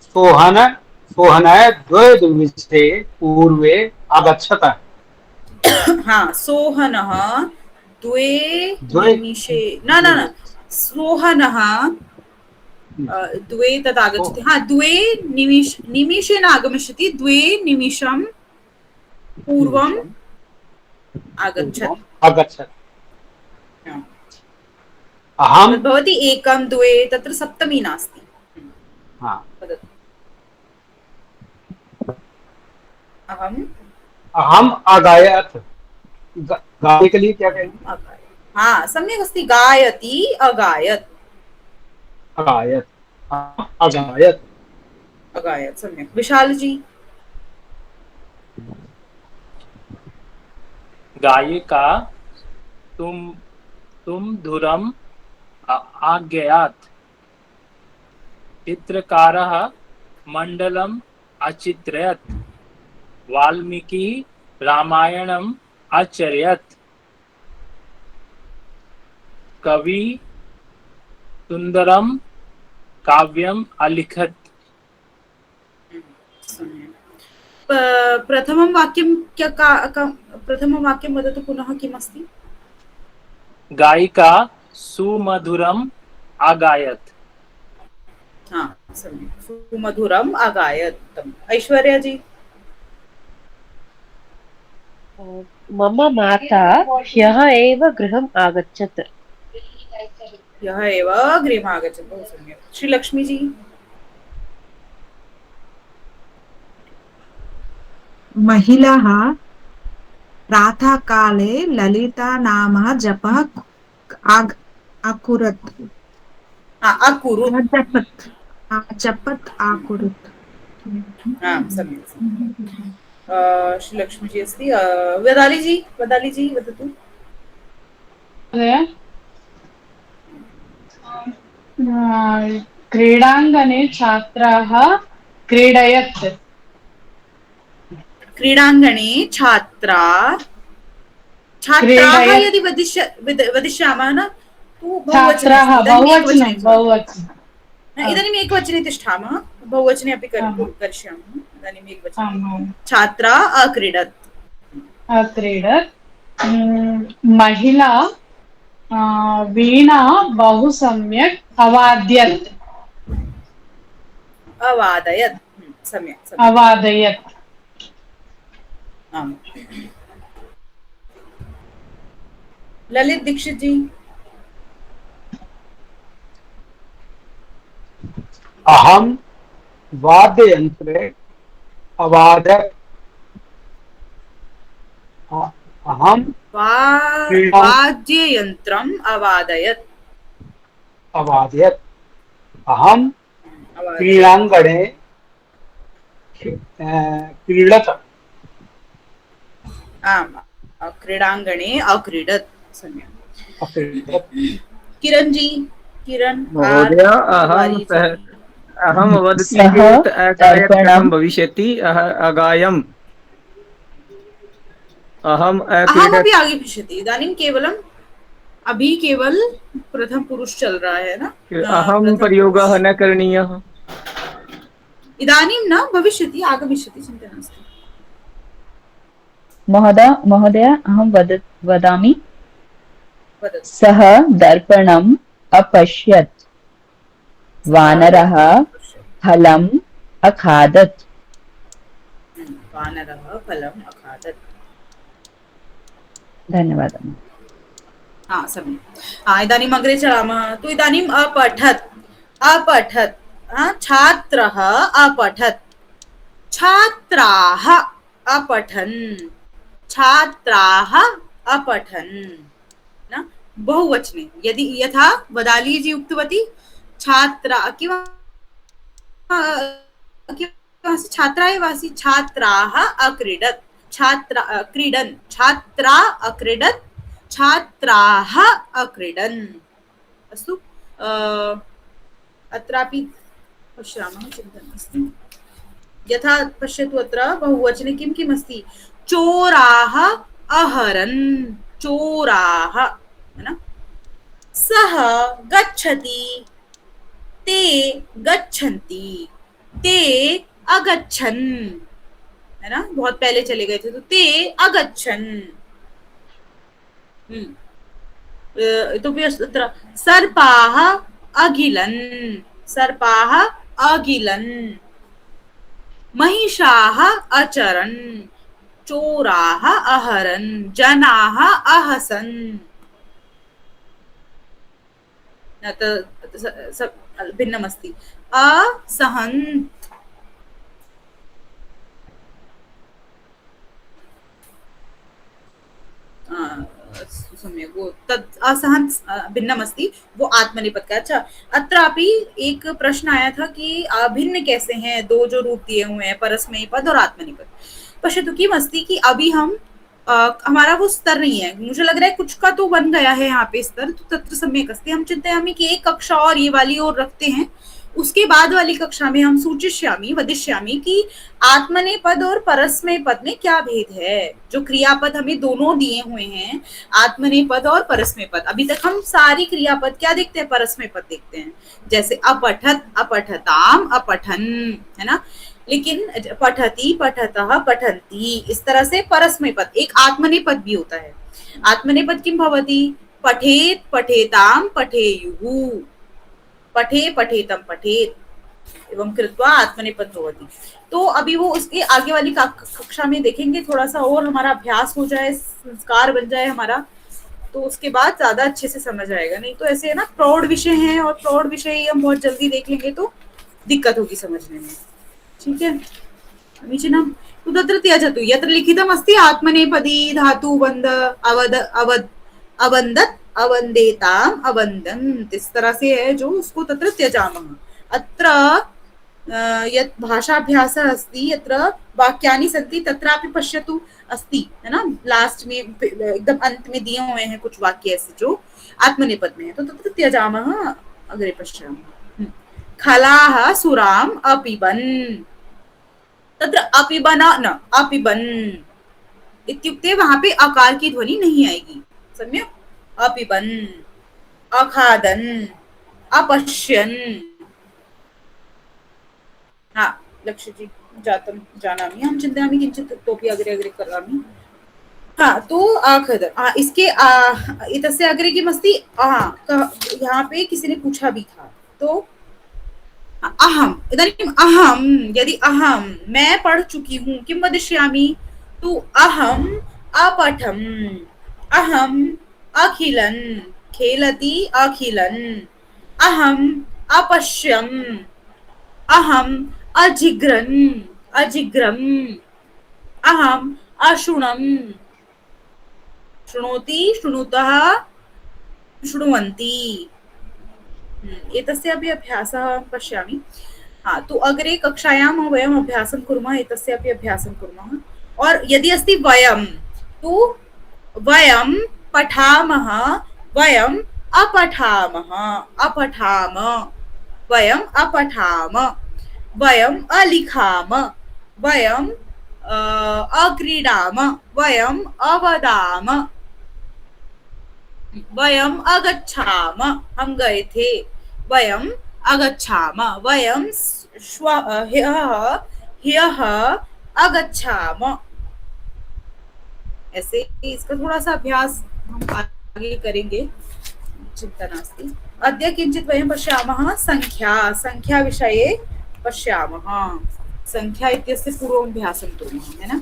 सोहनः द्वयनिमिषे पूर्वे आगच्छत। हाँ सोहनः द्वे निमिषे न सोहनः द्वे तद् आगच्छति। हाँ द्वे निमिषेन आगमिष्यति, द्वे निमिषं पूर्वम् आगच्छत्। अहं भवति एकं द्वे तत्र सप्तमी नास्ति। वदतु। अहम अगायत। गाने के लिए क्या कहेंगे? हाँ सम्यक् अस्ति, गायति अगायत। अगायत सम्यक्। विशाल जी। गायिका तुम धुरम आज्ञयात्। चित्रकारः मंडलम अचित्रयत्। वाल्मीकि रामायणम आचर्यत्। कवि सुंदरम काव्यम अलिखत्। प्रथमं वाक्यं प्रथमं वाक्यं वदतु पुनः किम् अस्ति? गायिका सुमधुरम अगायत्। हाँ सम्यक्, सुमधुरम अगायत्। ऐश्वर्या जी। मम माता ह्यः एव गृहम् आगच्छत्। ह्यः एव गृहम् आगच्छत्। बहु सम्यक्। श्रीलक्ष्मी जी। महिलाः प्रातःकाले ललितानामः जपः अकुरुत्। जपत् अकुरुत्। श्रीलक्ष्मी जी अस्ति। वदाली जी वदतु। क्रीडाङ्गणे छात्राः क्रीडयत्। क्रीडाङ्गणे छात्राः यदि वदिष्यामः न तु बहुवचने इदानीम् एकवचने तिष्ठामः, बहुवचने अपि करिष्यामः। इदानीम् एकवचने छात्रा अक्रीडत्। महिला वीणा बहु सम्यक् अवादयत्। सम्यक् अवादयत्। ललित दीक्षित जी। अहम वाद्ययंत्रे अवादयत्। अहम वाद्ययन्त्रम् अवादयत्। अहम क्रीडाङ्गणे क्रीडत। क्रीडांगणे अक्रीडत्। सम्यक्। किरण जी, किरण महोदय अहं वदति चेत् अगायत् कथं भविष्यति? अगायम् अहम् अहमपि आगे भविष्यति। इदानीं केवलम् अभी केवल प्रथम पुरुष चल रहा है ना, अहं प्रयोगः न करणीयः। इदानीं न, भविष्यति, आगमिष्यति, चिन्ता नास्ति। महोदय अहं वदामि। सः दर्पणम् अपश्यत्, वानरः फलम् अखादत्। वानरः फलम् अखादत्। धन्यवादः। सम्यक्। इदानीम् अग्रे चलामः। तु इदानीम् अपठत्, अपठत्, छात्रः अपठत्, छात्राः अपठन्, छात्राः अपठन् न बहुवचने। यदि यथा वदाली जी उक्तवती छात्रा किंवा छात्रा एव आसीत्, छात्राः अक्रीडत्, छात्रा क्रीडन्, छात्रा अक्रीडत्, छात्राः अक्रीडन्। अस्तु, अत्रापि पश्यामः, चिन्ता नास्ति। यथा पश्यतु अत्र बहुवचने किं किम् अस्ति? चोराः अहरन्, चोराः, है ना। सः गच्छति, ते गच्छन्ति, ते अगच्छन्, है ना, बहुत पहले चले गए थे, तो ते अगच्छन्। इतोपि अत्र सर्पाः अगिलन्, सर्पाः अगिलन्, महिषाः अचरन्, चोराः अहरन्, जनाः अहसन्। भिन्नमस्ति। असहन्त्, सम्यक्, वो तत् असहन्त् भिन्नमस्ति, वो आत्मनेपद का। अच्छा, अत्रापि एक प्रश्न आया था कि भिन्न कैसे हैं दो जो रूप दिए हुए हैं, परस्मैपद और आत्मनेपद। पश्यतु किम् अस्ति कि अभी हम हमारा वो स्तर नहीं है, मुझे लग रहा है कुछ का तो बन गया है यहाँ पे स्तर, तो तत्र सम्यक् अस्ति। हम चिन्तयामि कि एक कक्षा और ये वाली और रखते हैं, उसके बाद वाली कक्षा में हम सूचिष्यामि, वदिष्यामि कि आत्मनेपद और परस्मैपद में क्या भेद है। जो क्रियापद हमें दोनों दिए हुए हैं, आत्मनेपद और परस्मैपद, अभी तक हम सारी क्रियापद क्या देखते हैं? परस्मैपद देखते हैं, जैसे अपठत, अपठताम, अपठन, है ना। लेकिन पठति, पठतः, पठन्ति, इस तरह से परस्मैपद। एक आत्मनेपद भी होता है। आत्मनेपद किं भवति? पठेत, पठेताम, पठेयुः, पठे, पठेतम, पठेत एवं कृत्वा आत्मनेपद भवति। तो अभी वो उसके आगे वाली कक्षा में देखेंगे, थोड़ा सा और हमारा अभ्यास हो जाए, संस्कार बन जाए हमारा, तो उसके बाद ज्यादा अच्छे से समझ आएगा। नहीं तो ऐसे है ना, प्रौढ़ विषय है और प्रौढ़ विषय हम बहुत जल्दी देख लेंगे तो दिक्कत होगी समझने में। ठीक है, समीचीनम्। तो तत्र त्यजतु, यत्र लिखितम् अस्ति आत्मनेपदी धातु बन्ध अवद अवद अवन्दत् अवन्देताम अवन्दन्त, इस तरह से है जो उसको तत्र त्यजामः। अत्र यत् भाषाभ्यासः अस्ति, यत्र वाक्यानि सन्ति, तत्रापि पश्यतु अस्ति, है ना, लास्ट में एकदम अंत में दिए हुए हैं कुछ वाक्य ऐसे जो आत्मनेपद में है, तो तत्र त्यजामः। अग्रे पश्यामः। खलाः सुराम अपिबन्, तत्र अपिबन न, अपिबन् इत्युक्ते वहां पे आकार की ध्वनि नहीं आएगी। सम्यक्। अपिबन्, अखादन्, अपश्यन्। हाँ, लक्ष्य जी जातं जानामि, अहं चिन्तयामि किञ्चित् इतोपि अग्रे अग्रे करोमि। हाँ, तो आखदन्, इसके एतस्य अग्रे किमस्ति? यहाँ पे किसी ने पूछा भी था, तो अहम, इदानीम् अहम, यदि अहम मैं पढ़ चुकी हूँ, किं वदिष्यामि? तो अहम अपठम्, अहम अखिलन्, खेलति अखिलन्, अहम अपश्यम्, अहम अजिघ्रन्, अजिघ्रम्, अहम अशृणम्, शृणोति, शृणुतः, शृण्वन्ति। एतस्य अपि अभ्यासः पश्यामि। हाँ, तो अग्रे कक्षायां वयम् अभ्यासं कुर्मः, एतस्य अपि अभ्यासं कुर्मः। और यदि अस्ति वयं, तो वयं पठामः वयम् अपठामः अपठाम वयम् अपठाम वयम् अलिखाम वयम् अक्रीडाम वयम् अवदाम वयम् अगच्छाम हम गए थे वयम् अगच्छाम वयं ह्यः अगच्छाम। ऐसे इसका थोड़ा सा अभ्यास हम आगे करेंगे, चिंता नास्ति। अद्य किंचित वयं पश्यामः संख्या संख्या विषये पश्यामः। संख्या इत्यस्य पूर्वाभ्यासं कुर्मः, है ना।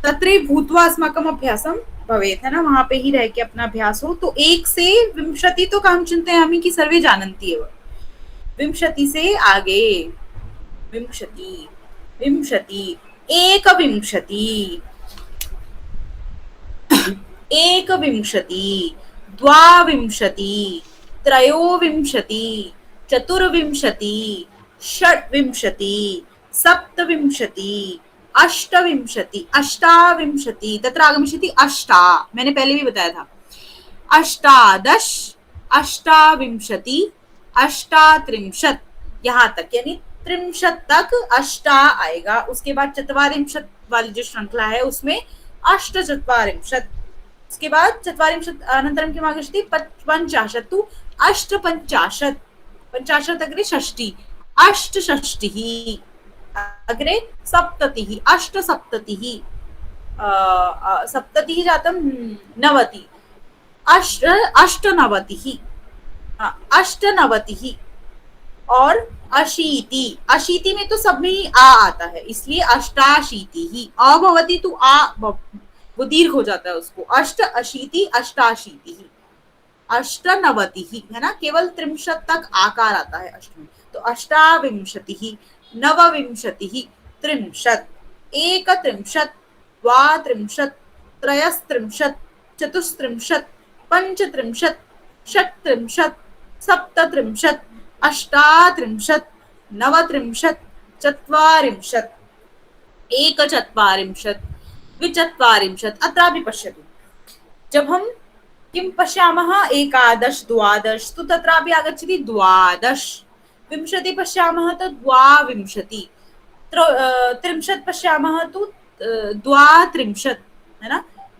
तत्र भूत्वा अस्माकम् अभ्यासं भवेत्, है ना, वहां पे ही रह के अपना अभ्यास हो। तो 1 से 20 तो काम चिन्तयामि कि सर्वे जानन्ति एव। 20 से आगे 20 विंशति एकविंशति एकविंशति द्वाविंशति त्रयोविंशति चतुर्विंशति षड्विंशति सप्तविंशति अष्टविंशति अष्टाविंशति। तत्र आगमिष्यति अष्टा, मैंने पहले भी बताया था। अष्टादश अष्टाविंशति अष्टात्रिंशत्, यहाँ तक यानी 30 तक अष्टा आएगा। उसके बाद चत्वारिंशत् वाली जो श्रृंखला है उसमें अष्टचत्वारिंशत्, उसके बाद चत्वारिंशत् अनन्तरं किम् आगच्छति 50 तु अष्टपञ्चाशत्, 50 अग्रे षष्टि अष्टषष्टिः, अग्रे सप्ततिः अष्टसप्ततिः, सप्ततिः जातं 90 अष्टनवतिः अष्टनवतिः और अशीति। अशीति में तो सब में ही आ आता है इसलिए अष्टाशीतिः। अभवति तो आ वो दीर्घ हो जाता है उसको। अष्ट अशीति अष्टाशीतिः अष्टनवतिः, है ना, केवल 30 तक आकार आता है अष्ट में। तो अष्टाविंशतिः नवविंशतिः 30 एकत्रिंशत् द्वात्रिंशत् त्रयस्त्रिंशत् चतुस्त्रिंशत् पञ्चत्रिंशत् षट्त्रिंशत् सप्तत्रिंशत् अष्टात्रिंशत् नवत्रिंशत् चत्वारिंशत् एकचत्वारिंशत् द्विचत्वारिंशत्। अत्रापि पश्यतु, जब हम किं पश्यामः एकादश द्वादश तो तत्रापि आगच्छति द्वादश। 20 पश्यामः तो द्वाविंशति, 30 पश्यामः तो द्वात्रिंशत्, है ना,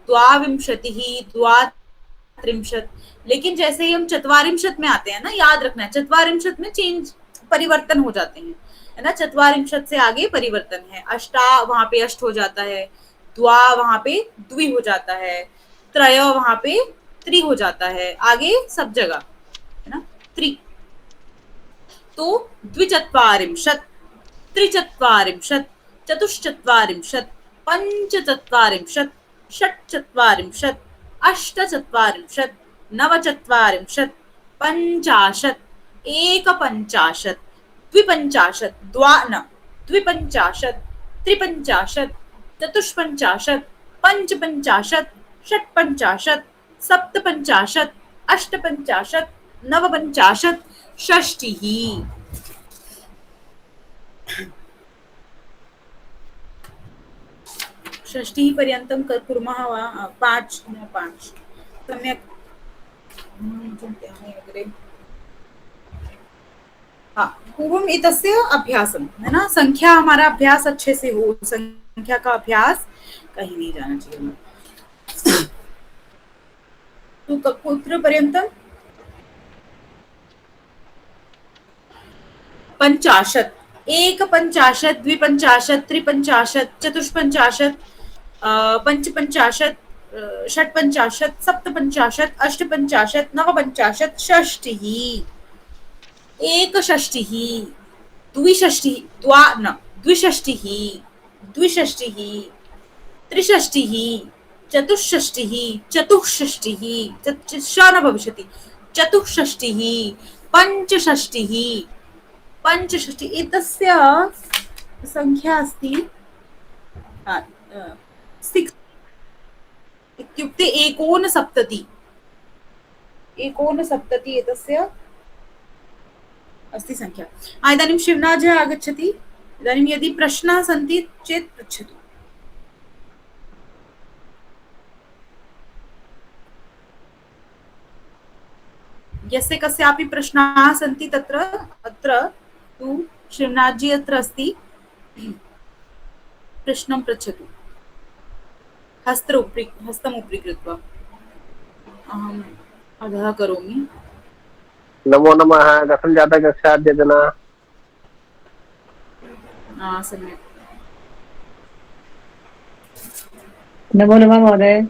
द्वाविंशतिः द्वात्रिंशत्। लेकिन जैसे ही हम चत्वारिंशत् में आते हैं ना, याद रखना है चत्वारिंशत् में चेंज परिवर्तन हो जाते हैं, है ना। चत्वारिंशत् से आगे परिवर्तन है। अष्टा वहां पे अष्ट हो जाता है, द्वा वहां पे द्वि हो जाता है, त्रय वहां पे त्रि हो जाता है, आगे सब जगह, है ना, त्रि। तो द्विचत्वारिंशत् त्रिचत्वारिंशत् चतुश्चत्वारिंशत् पञ्चचत्वारिंशत् षट्चत्वारिंशत् अष्टचत्वारिंशत् नवचत्वारिंशत् पञ्चाशत् एकपञ्चाशत् द्विपञ्चाशत् द्विपञ्चाशत् त्रिपञ्चाशत् चतुष्पञ्चाशत् पञ्चपञ्चाशत् षट्पञ्चाशत् सप्तपञ्चाशत् अष्टपञ्चाशत् नवपञ्चाशत् षष्टिः। षष्टिः पर्यन्तं कुर्मः वा? 5 सम्यक् चिन्तयामि अग्रे। पूर्वम इतस्य अभ्यासम, है ना, संख्या हमारा अभ्यास अच्छे से हो, संख्या का अभ्यास कहीं नहीं जाना चाहिए। तो कुत्र पर्यन्तं 50 एकपञ्चाशत् द्विपञ्चाशत् त्रिपञ्चाशत् चतुष्पञ्चाशत् पञ्चपञ्चाशत् षट्पञ्चाशत् सप्तपञ्चाशत् अष्टपञ्चाशत् नवपञ्चाशत् षष्टिः एकषष्टिः द्विषष्टिः द्विषष्टिः द्विषष्टिः त्रिषष्टिः चतुष्षष्टिः चतुष्षष्टिः ष न भविष्यति चतुष्षष्टिः पञ्चषष्टिः पञ्चषष्टिः। एतस्य संख्या अस्ति 6 इत्युक्ते 69 एतस्य अस्ति संख्या। इदानीं शिवनाजः आगच्छति। इदानीं यदि प्रश्नाः सन्ति चेत् पृच्छतु। यस्य कस्यापि प्रश्नाः सन्ति तत्र अत्र तु श्रीनाथजी अत्र अस्ति, प्रश्नं पृच्छतु। हस्तम् उपरि कृत्वा अहम् अधः करोमि। नमो नमः। कथं जाता कक्षा अद्यतना? सम्यक्। नमो नमः महोदय।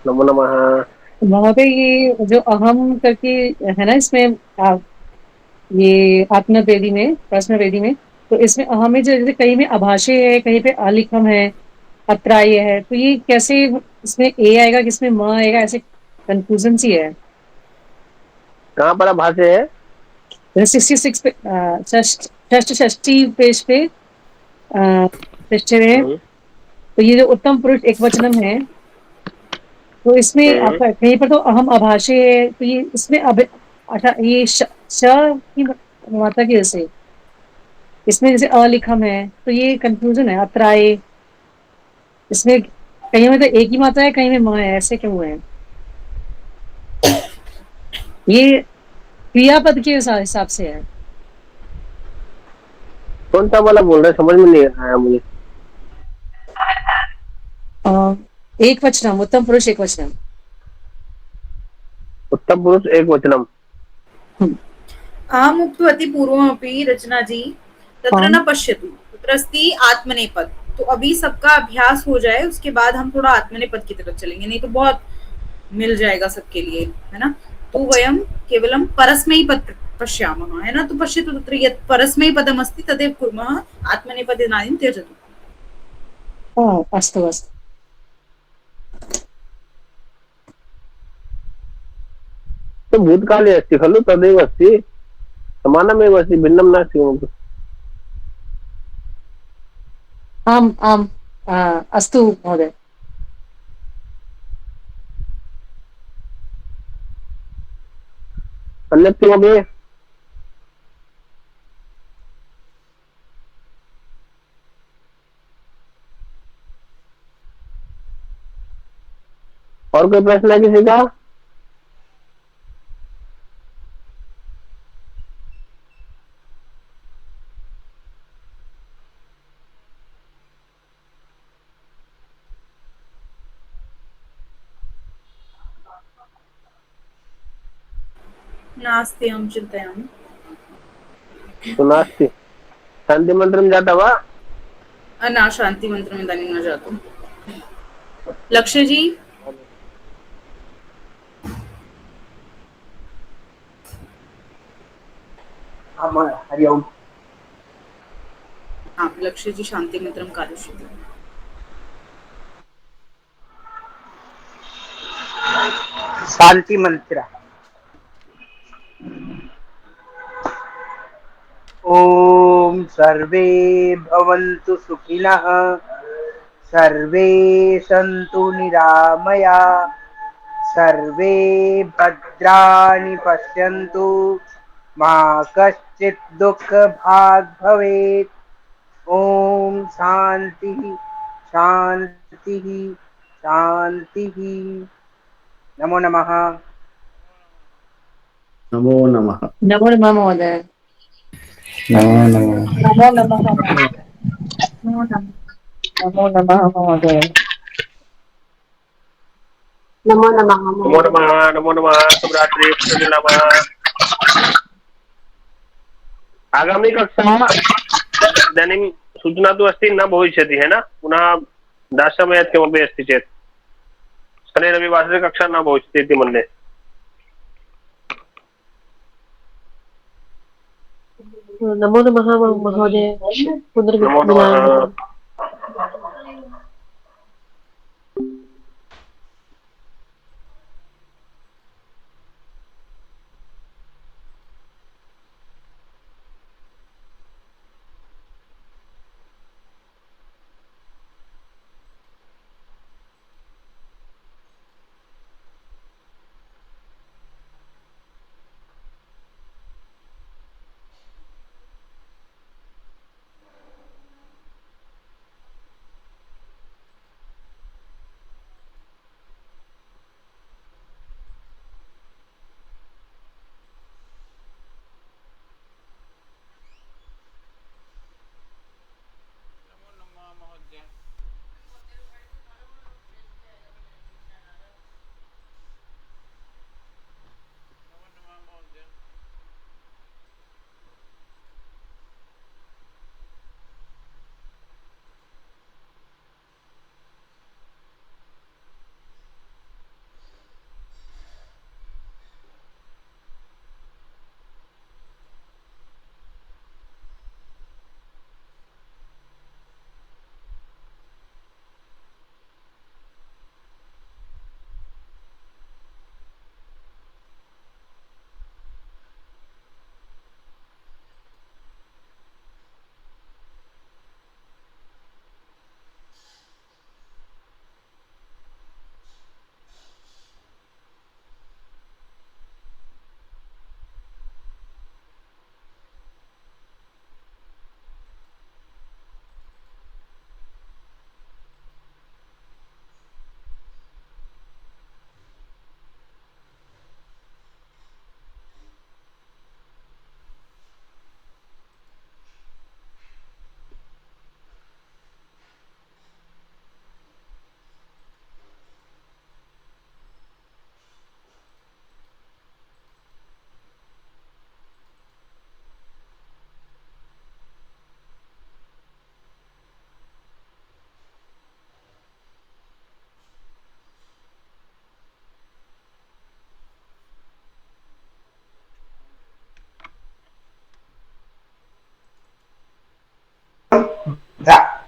नमो नमः। महोदय, ये जो अहम करके है ना, इसमें ये आत्मवेदी में, प्रश्न वेदी में, तो इसमें अहम में जैसे कहीं में अभाषे है, कहीं पे अलिखम है, अत्राय है, तो ये कैसे इसमें ए आएगा, किसमें म आएगा, ऐसे कंफ्यूजन सी है। कहाँ पर अभाषे है? 66 पे, षष्ठी पेज पे पृष्ठ में, तो ये जो उत्तम पुरुष एक वचनम है, तो इसमें आपका कहीं पर तो अहम अभाषे है, तो ये इसमें अच्छा, ये श की मात्रा की जैसे इसमें जैसे अलिखम है, तो ये कंफ्यूजन है। अत्राय, इसमें कहीं में तो एक ही मात्रा है, कहीं में म है, ऐसे क्यों है? ये क्रियापद के हिसाब से है। कौन सा वाला बोल रहे, समझ में नहीं आया मुझे। एक वचनम, उत्तम पुरुष एक वचनम। उत्तम पुरुष एक वचनम। अहम् उक्तवती पूर्वमपि रचना जी, तत्र न पश्यतु, तत्र अस्ति आत्मनेपद। तो अभी सबका अभ्यास हो जाए, उसके बाद हम थोड़ा आत्मनेपद की तरफ चलेंगे, नहीं तो बहुत मिल जाएगा सबके लिए, है ना। तो वयं केवलं परस्मैपद पश्यामः, है ना। तो पश्यतु तत्र यत् परस्मैपदम् अस्ति तदेव कुर्मः, आत्मनेपदेनादीन् त्यजतु। अस्तु अस्तु। तो भूतकाले अस्ति खलु, तदेव अस्ति, समानमेव अस्ति, भिन्नं नास्ति किमपि। आम् आम्, अस्तु महोदय। अन्यत् किमपि? और कोई प्रश्न है किसी का? नास्ति, अहं चिन्तयामि। तो नास्ति। शान्तिमन्त्रं जातं वा? न, शान्तिमन्त्रम् इदानीं न जातम्। लक्ष्य जी। हरि ओम्। लक्ष्य जी शान्तिमन्त्रं कारयिष्यति। शान्तिमन्त्र। ॐ सर्वे भवन्तु सुखिनः, सर्वे सन्तु निरामया, सर्वे भद्राणि पश्यन्तु, मा कश्चित् दुःखभाग् भवेत्। ॐ शान्तिः शान्तिः शान्तिः। नमो नमः। नमो नमः। नमो नमः महोदय। नमो नमः। नमो नमः महोदय। नमो नमः महोदय। नमो नमः। नमो नमः। नमो नमः। शुभरात्रि, पतंजलि नमः। आगामी कक्षा इदानीं सूचना तु अस्ति, न भविष्यति, है न। पुनः दास्यमयत् किमपि अस्ति चेत् शनि रविवासरे कक्षा न भविष्यति इति मन्ये। नमो नमः महोदय। नमो नमः।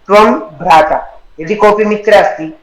त्वं भ्राता। यदि कोऽपि मित्रः अस्ति